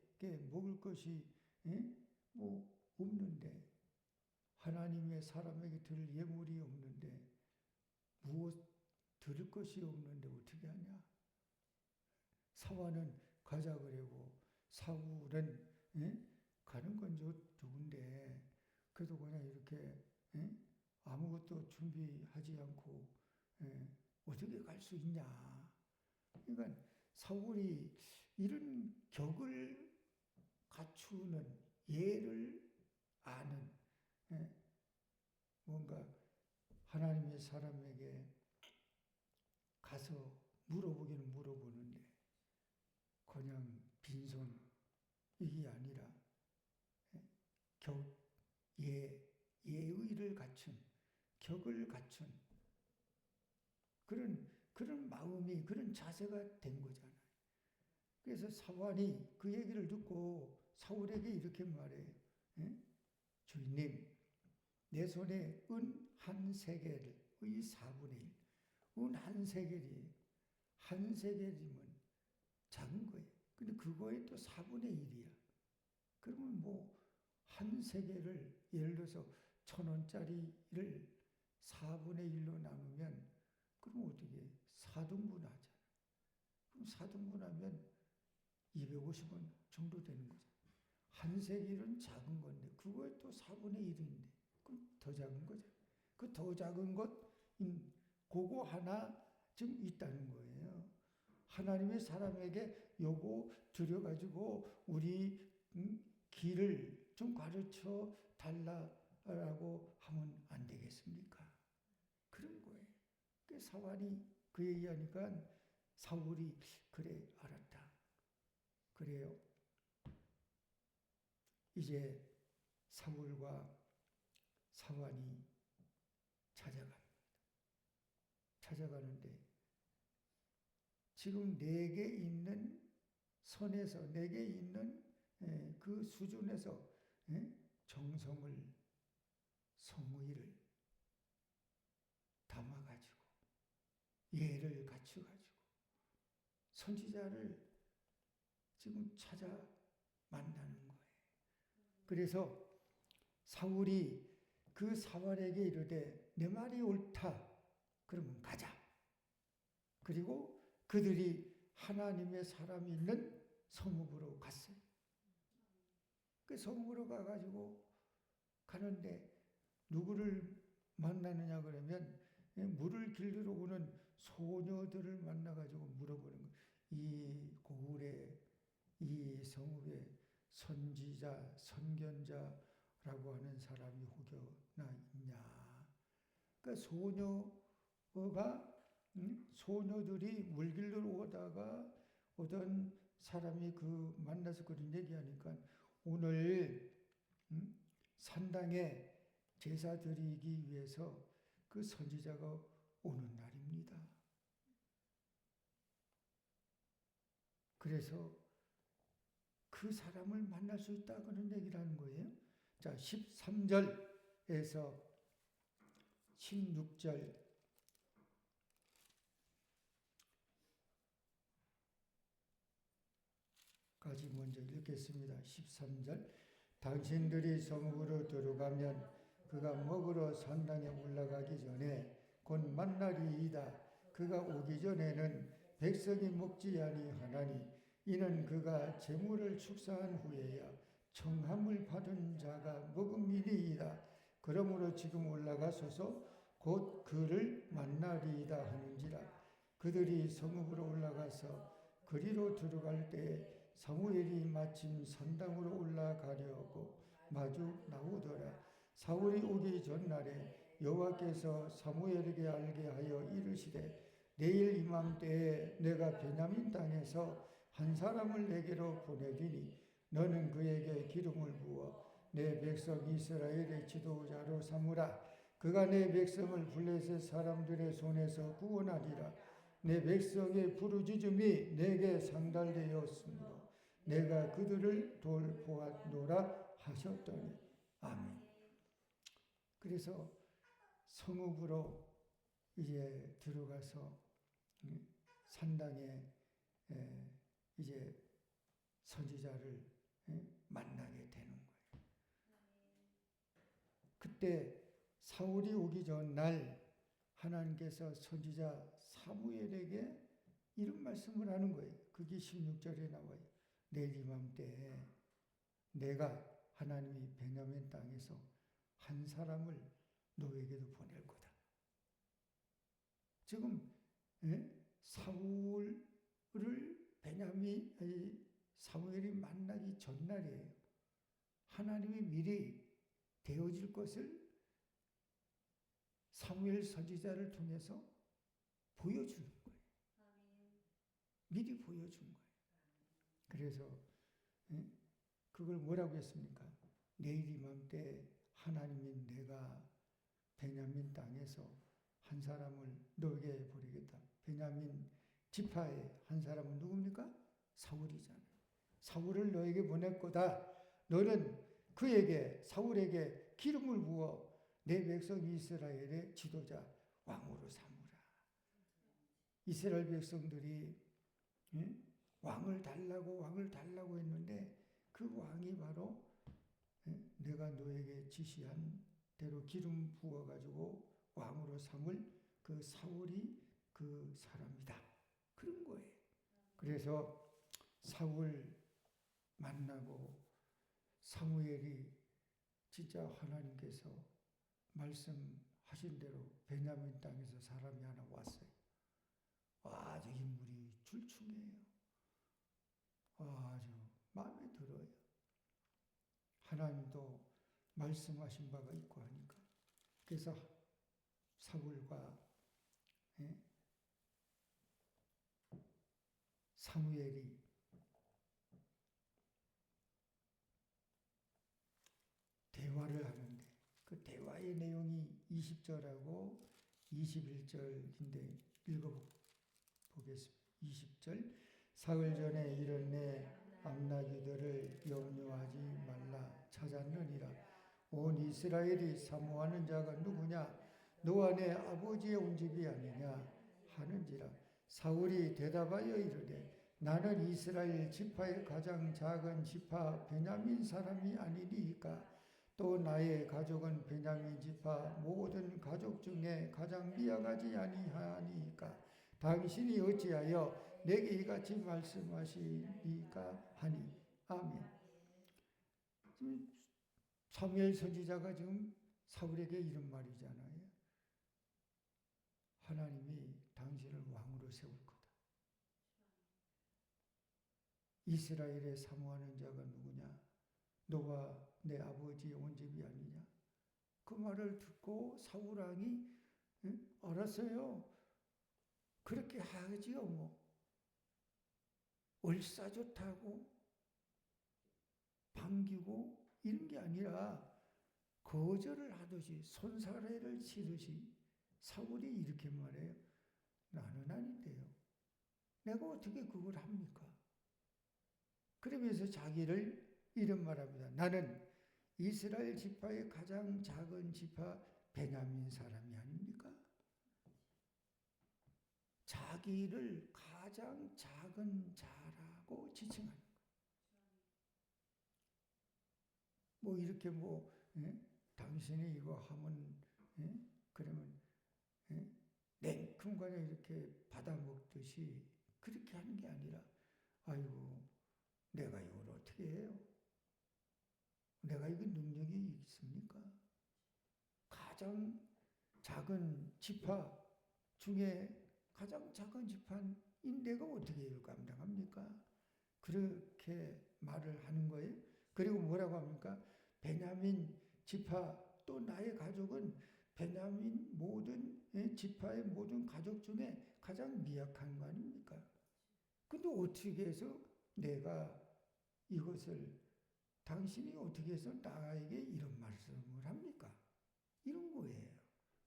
먹을 것이 뭐 없는데 하나님의 사람에게 드릴 예물이 없는데 무엇 드릴 것이 없는데 어떻게 하냐? 사화는 가자 그러고 사울은 가는 건 좋은데 그래도 그냥 이렇게 아무것도 준비하지 않고 어떻게 갈 수 있냐? 그러니까 사울이 이런 격을 갖추는 예를 아는 뭔가 하나님의 사람에게 가서 물어보기는 물어보는데 그냥 빈손 이게 아니라 예의를 갖춘 격을 갖춘 그런 마음이 그런 자세가 된 거잖아요. 그래서 사환이 그 얘기를 듣고 사울에게 이렇게 말해요. 주인님, 내 손에 은 한 세겔의 4분의 1, 은 한 세겔이에요. 한 세겔이면 작은 거예요. 근데 그거에 또 4분의 1이야. 그러면 뭐 한 세겔을 예를 들어서 1,000원짜리를 4분의 1로 나누면 그럼 어떻게 4등분 하잖아. 그럼 4등분 하면 250원 정도 되는 거죠. 한 세겔은 작은 건데 그거에 또 4분의 1인데 그럼 더 작은 거죠. 그 더 작은 것 그거 하나 좀 있다는 거예요. 하나님의 사람에게 요거 드려가지고 우리 길을 좀 가르쳐 달라라고 하면 안 되겠습니까? 그런 거예요. 그 사환이 그 얘기하니까 사울이 그래 알았다. 그래요. 이제 사울과 사환이 찾아가는데 지금 내게 있는 선에서 내게 있는 그 수준에서 정성을 성의를 담아가지고 예를 갖춰가지고 선지자를 지금 찾아 만나는 거예요. 그래서 사울이 그 사환에게 이르되 내 말이 옳다. 그러면 가자. 그리고 그들이 하나님의 사람이 있는 성읍으로 갔어요. 그 성읍으로 가가지고 가는데 누구를 만나느냐 그러면 물을 길러 오는 소녀들을 만나가지고 물어보는 거예요. 이 고을에 이 성읍에 선지자, 선견자라고 하는 사람이 혹여나 있냐. 그러니까 소녀들이 물 길러 오다가 어떤 사람이 그 만나서 그런 얘기하니까 오늘 산당에 제사 드리기 위해서 그 선지자가 오는 날입니다. 그래서 그 사람을 만날 수 있다 그런 얘기를 하는 거예요. 자, 13절에서 16절 까지 먼저 읽겠습니다. 13절 당신들이 성읍으로 들어가면 그가 먹으러 산당에 올라가기 전에 곧 만나리이다. 그가 오기 전에는 백성이 먹지 아니하나니 이는 그가 재물을 축사한 후에야 청함을 받은 자가 먹음이니이다. 그러므로 지금 올라가소서 곧 그를 만나리이다 하는지라. 그들이 성읍으로 올라가서 그리로 들어갈 때에 사무엘이 마침 산당으로 올라가려고 마주 나오더라. 사울이 오기 전날에 여호와께서 사무엘에게 알게 하여 이르시되 내일 이맘때에 내가 베냐민 땅에서 한 사람을 내게로 보내리니 너는 그에게 기름을 부어 내 백성 이스라엘의 지도자로 삼으라. 그가 내 백성을 블레셋 사람들의 손에서 구원하리라. 내 백성의 부르짖음이 내게 상달되었으므로 내가 그들을 돌보았노라 하셨더니. 아멘. 그래서 성읍으로 이제 들어가서 산당에 이제 선지자를 만나게 되는 거예요. 그때 사울이 오기 전날 하나님께서 선지자 사무엘에게 이런 말씀을 하는 거예요. 그게 16절에 나와요. 내일 이맘때에 내가 하나님이 베냐민 땅에서 한 사람을 너에게도 보낼 거다. 지금 사울을 사무엘이 만나기 전날이에요. 하나님이 미리 되어질 것을 사무엘 선지자를 통해서 보여주는 거예요. 미리 보여준 거예요. 그래서 그걸 뭐라고 했습니까? 내일 이맘때 하나님이 내가 베냐민 땅에서 한 사람을 너에게 보내겠다. 베냐민 지파의 한 사람은 누굽니까? 사울이잖아요. 사울을 너에게 보낼 거다. 너는 사울에게 기름을 부어 내 백성 이스라엘의 지도자 왕으로 삼으라. 이스라엘 백성들이 왕을 달라고 했는데 그 왕이 바로 내가 너에게 지시한 대로 기름 부어가지고 왕으로 삼을 그 사울이 그 사람이다. 그런 거예요. 그래서 사울 만나고 사무엘이 진짜 하나님께서 말씀하신 대로 베냐민 땅에서 사람이 하나 왔어요. 아주 인물이 출중해요. 아주 마음에 들어요. 하나님도 말씀하신 바가 있고 하니까. 그래서 사울과 사무엘이 대화를 하는데 그 대화의 내용이 20절하고 21절인데 읽어보겠습니다. 20절 사흘 전에 이르네 암나기들을 염려하지 말라 찾았느니라. 온 이스라엘이 사모하는 자가 누구냐? 너와 내 아버지의 온 집이 아니냐 하는지라. 사울이 대답하여 이르되 나는 이스라엘 지파의 가장 작은 지파 베냐민 사람이 아니니이까. 또 나의 가족은 베냐민 지파 모든 가족 중에 가장 미약하지 아니하니까. 당신이 어찌하여 내게 이같이 말씀하시니까 하니. 아멘. 사무엘 선지자가 지금 사울에게 이런 말이잖아요. 하나님이 당신을 왕으로 세울 거다. 이스라엘에 사모하는 자가 누구냐? 너와 내 아버지의 온 집이 아니냐? 그 말을 듣고 사울 왕이 알았어요. 그렇게 하지요 뭐. 얼싸좋다고 반기고 이런 게 아니라 거절을 하듯이 손사래를 치듯이 사울이 이렇게 말해요. 나는 아닌데요. 내가 어떻게 그걸 합니까? 그러면서 자기를 이런 말합니다. 나는 이스라엘 지파의 가장 작은 지파 베냐민 사람이 아닙니까? 자기를 가장 작은 자라고 지칭하는 거예요. 뭐 이렇게 당신이 이거 하면 그러면 냉큼과에 이렇게 받아먹듯이 그렇게 하는 게 아니라 아이고 내가 이걸 어떻게 해요? 내가 이거 능력이 있습니까? 가장 작은 지파 중에 가장 작은 지파인 내가 어떻게 이걸 감당합니까? 그렇게 말을 하는 거예요. 그리고 뭐라고 합니까? 베냐민 지파 또 나의 가족은 베냐민 모든 지파의 모든 가족 중에 가장 미약한 거 아닙니까? 근데 어떻게 해서 내가 이것을 당신이 어떻게 해서 나에게 이런 말씀을 합니까? 이런 거예요.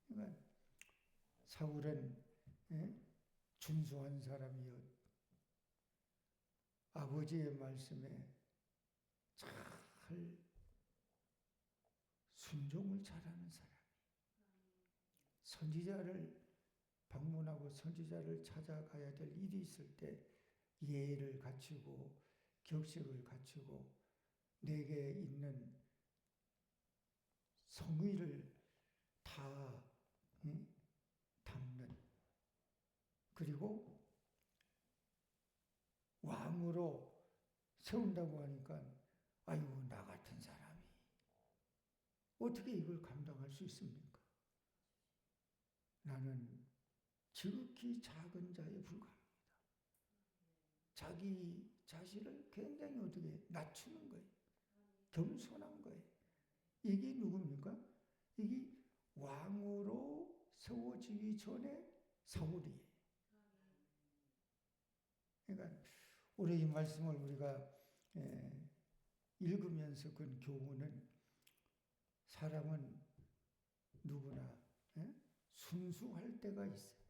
그러니까 사울은 준수한 사람이었. 아버지의 말씀에 잘 순종을 잘하는 사람, 선지자를 방문하고 선지자를 찾아가야 될 일이 있을 때 예의를 갖추고 격식을 갖추고 내게 있는 성의를 다 담는, 그리고 왕으로 세운다고 하니까 아이고 나 같은 사람이 어떻게 이걸 감당할 수 있습니까? 나는 지극히 작은 자에 불과합니다. 자기 자신을 굉장히 어떻게 낮추는 거예요. 겸손한 거예요. 이게 누굽니까? 이게 왕으로 세워지기 전에 사울이에요. 그러니까 오늘 이 말씀을 우리가 읽으면서 그 교훈은 사람은 누구나 순수할 때가 있어요.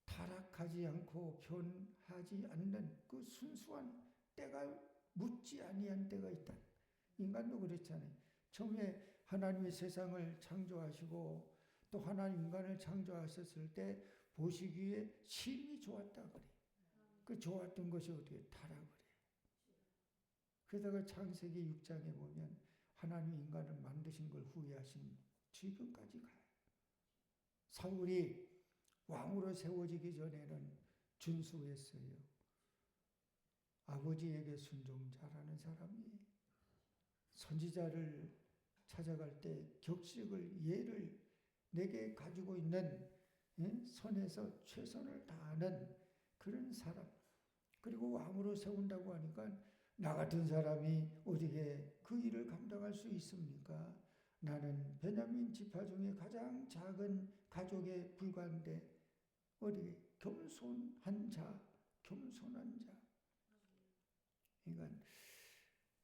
타락하지 않고 변하지 않는 그 순수한 때가 묻지 아니한 때가 있다. 인간도 그렇잖아요. 처음에 하나님이 세상을 창조하시고 또 하나님 인간을 창조하셨을 때 보시기에 심히 좋았다 그래. 그 좋았던 것이 어떻게 타락을 해. 그러다가 창세기 6장에 보면 하나님 인간을 만드신 걸 후회하신 지금까지 가요. 사울이 왕으로 세워지기 전에는 준수했어요. 아버지에게 순종 잘하는 사람이 선지자를 찾아갈 때 격식을 예를 내게 가지고 있는 선에서 최선을 다하는 그런 사람. 그리고 왕으로 세운다고 하니까 나 같은 사람이 어디에 그 일을 감당할 수 있습니까? 나는 베냐민 지파 중에 가장 작은 가족에 불과한데 어디 겸손한 자, 겸손한 자. 그러니까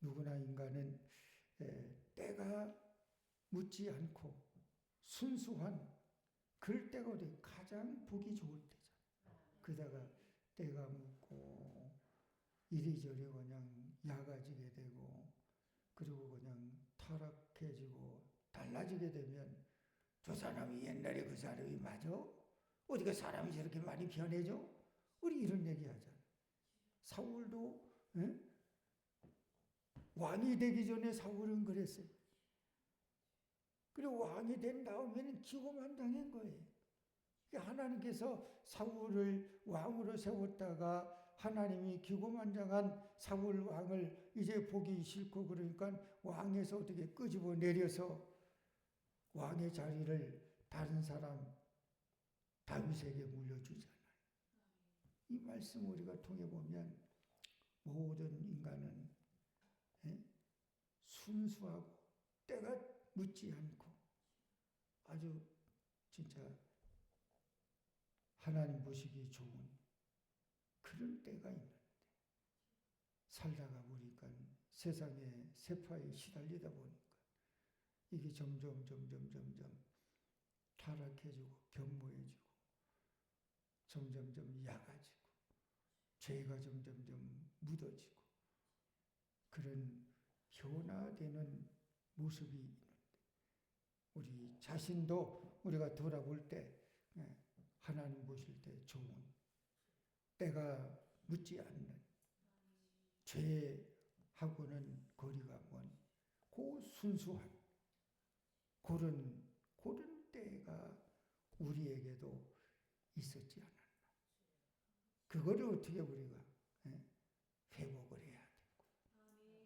누구나 인간은 때가 묻지 않고 순수한 그럴 때가 어디 가장 보기 좋을 때잖아. 그러다가 때가 묻고 이리저리 그냥 약아지게 되고 그리고 그냥 타락해지고 달라지게 되면 저 사람이 옛날에 그 사람이 맞아? 어디 그 사람이 저렇게 많이 변해져? 우리 이런 얘기 하잖아. 사울도 왕이 되기 전에 사울은 그랬어요. 그리고 왕이 된 다음에는 기고만장한 거예요. 하나님께서 사울을 왕으로 세웠다가 하나님이 기고만장한 사울 왕을 이제 보기 싫고 그러니까 왕에서 어떻게 끄집어 내려서 왕의 자리를 다른 사람 다윗에게 물려주잖아요. 이 말씀 우리가 통해 보면 모든 인간은 순수하고 때가 묻지 않고 아주 진짜 하나님 보시기 좋은 그런 때가 있는데 살다가 보니까 세상의 세파에 시달리다 보니까 이게 점점 타락해지고 견고해지고 점점 약아지고 죄가 점점 묻어지고 그런 변화되는 모습이 있는데 우리 자신도 우리가 돌아볼 때 하나님 보실 때 좋은 때가 묻지 않는 죄하고는 거리가 먼 그 순수한 그런 때가 우리에게도 있었지 않았나. 그거를 어떻게 우리가 회복을 해야 되고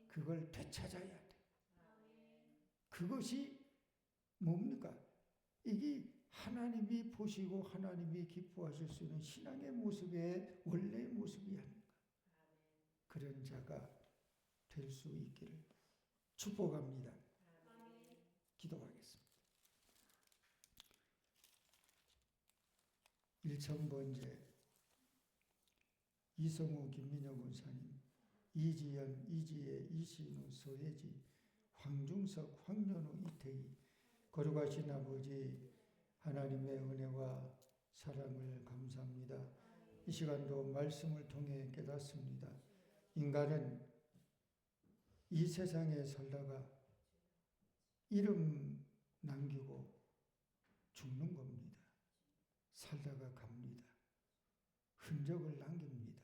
그걸 되찾아야 되고 그것이 뭡니까? 이게 하나님이 보시고 하나님이 기뻐하실 수 있는 신앙의 모습의 원래의 모습이 아닌가. 그런 자가 될 수 있기를 축복합니다. 기도하겠습니다. 1,000번째 이성우 김민영 권사님, 이지연, 이지혜, 이신우, 서혜지, 황중석, 황연우, 이태희 거룩하신 아버지 하나님의 은혜와 사랑을 감사합니다. 이 시간도 말씀을 통해 깨닫습니다. 인간은 이 세상에 살다가 이름 남기고 죽는 겁니다. 살다가 갑니다. 흔적을 남깁니다.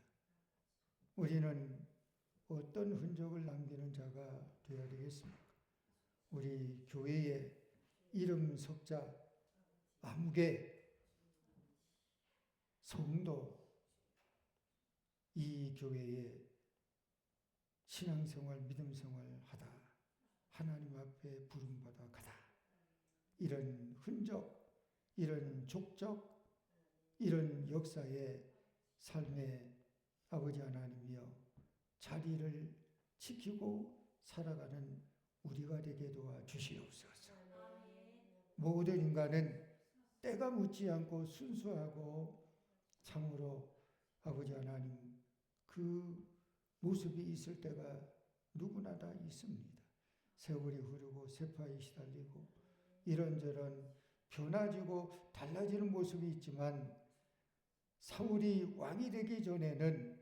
우리는 어떤 흔적을 남기는 자가 되어야 되겠습니까? 우리 교회의 이름 석자, 아무개, 성도, 이 교회에 신앙생활, 믿음생활 하다, 하나님 앞에 부름받아 가다. 이런 흔적, 이런 족적, 이런 역사의 삶에 아버지 하나님이여 자리를 지키고 살아가는 우리가 되게 도와 주시옵소서. 모든 인간은 때가 묻지 않고 순수하고 참으로 아버지 하나님 그 모습이 있을 때가 누구나 다 있습니다. 세월이 흐르고 세파에 시달리고 이런저런 변화지고 달라지는 모습이 있지만 사울이 왕이 되기 전에는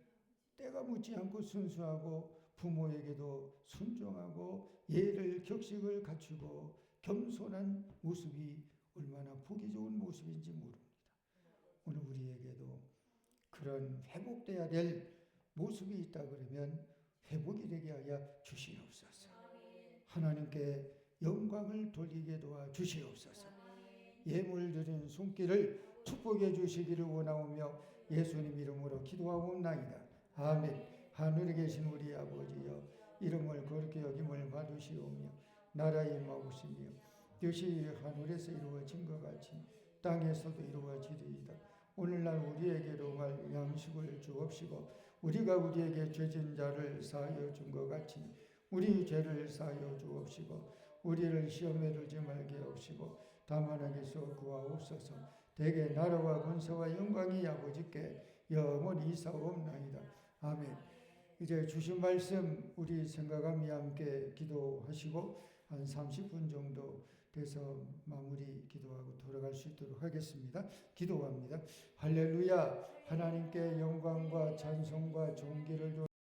때가 묻지 않고 순수하고 부모에게도 순종하고 예를 격식을 갖추고 겸손한 모습이 얼마나 보기 좋은 모습인지 모릅니다. 오늘 우리에게도 그런 회복돼야 될 모습이 있다 그러면 회복이 되게 하여 주시옵소서. 하나님께 영광을 돌리게 도와 주시옵소서. 예물 드린 손길을 축복해 주시기를 원하오며 예수님 이름으로 기도하옵나이다. 아멘. 하늘에 계신 우리 아버지여 이름을 거룩히 여김을 받으시오며 나라의 마우시며 뜻이 하늘에서 이루어진 것 같이 땅에서도 이루어지리이다. 오늘날 우리에게로 갈 양식을 주옵시고 우리가 우리에게 죄진 자를 사하여 준 것 같이 우리 죄를 사하여 주옵시고 우리를 시험에 들지 말게 하옵시고 다만 악에서 구하옵소서. 대개 나라와 권세와 영광이 아버지께 영원히 있사옵나이다. 아멘. 이제 주신 말씀 우리 생각하며 함께 기도하시고 한 30분 정도 돼서 마무리 기도하고 돌아갈 수 있도록 하겠습니다. 기도합니다. 할렐루야. 하나님께 영광과 찬송과 존귀를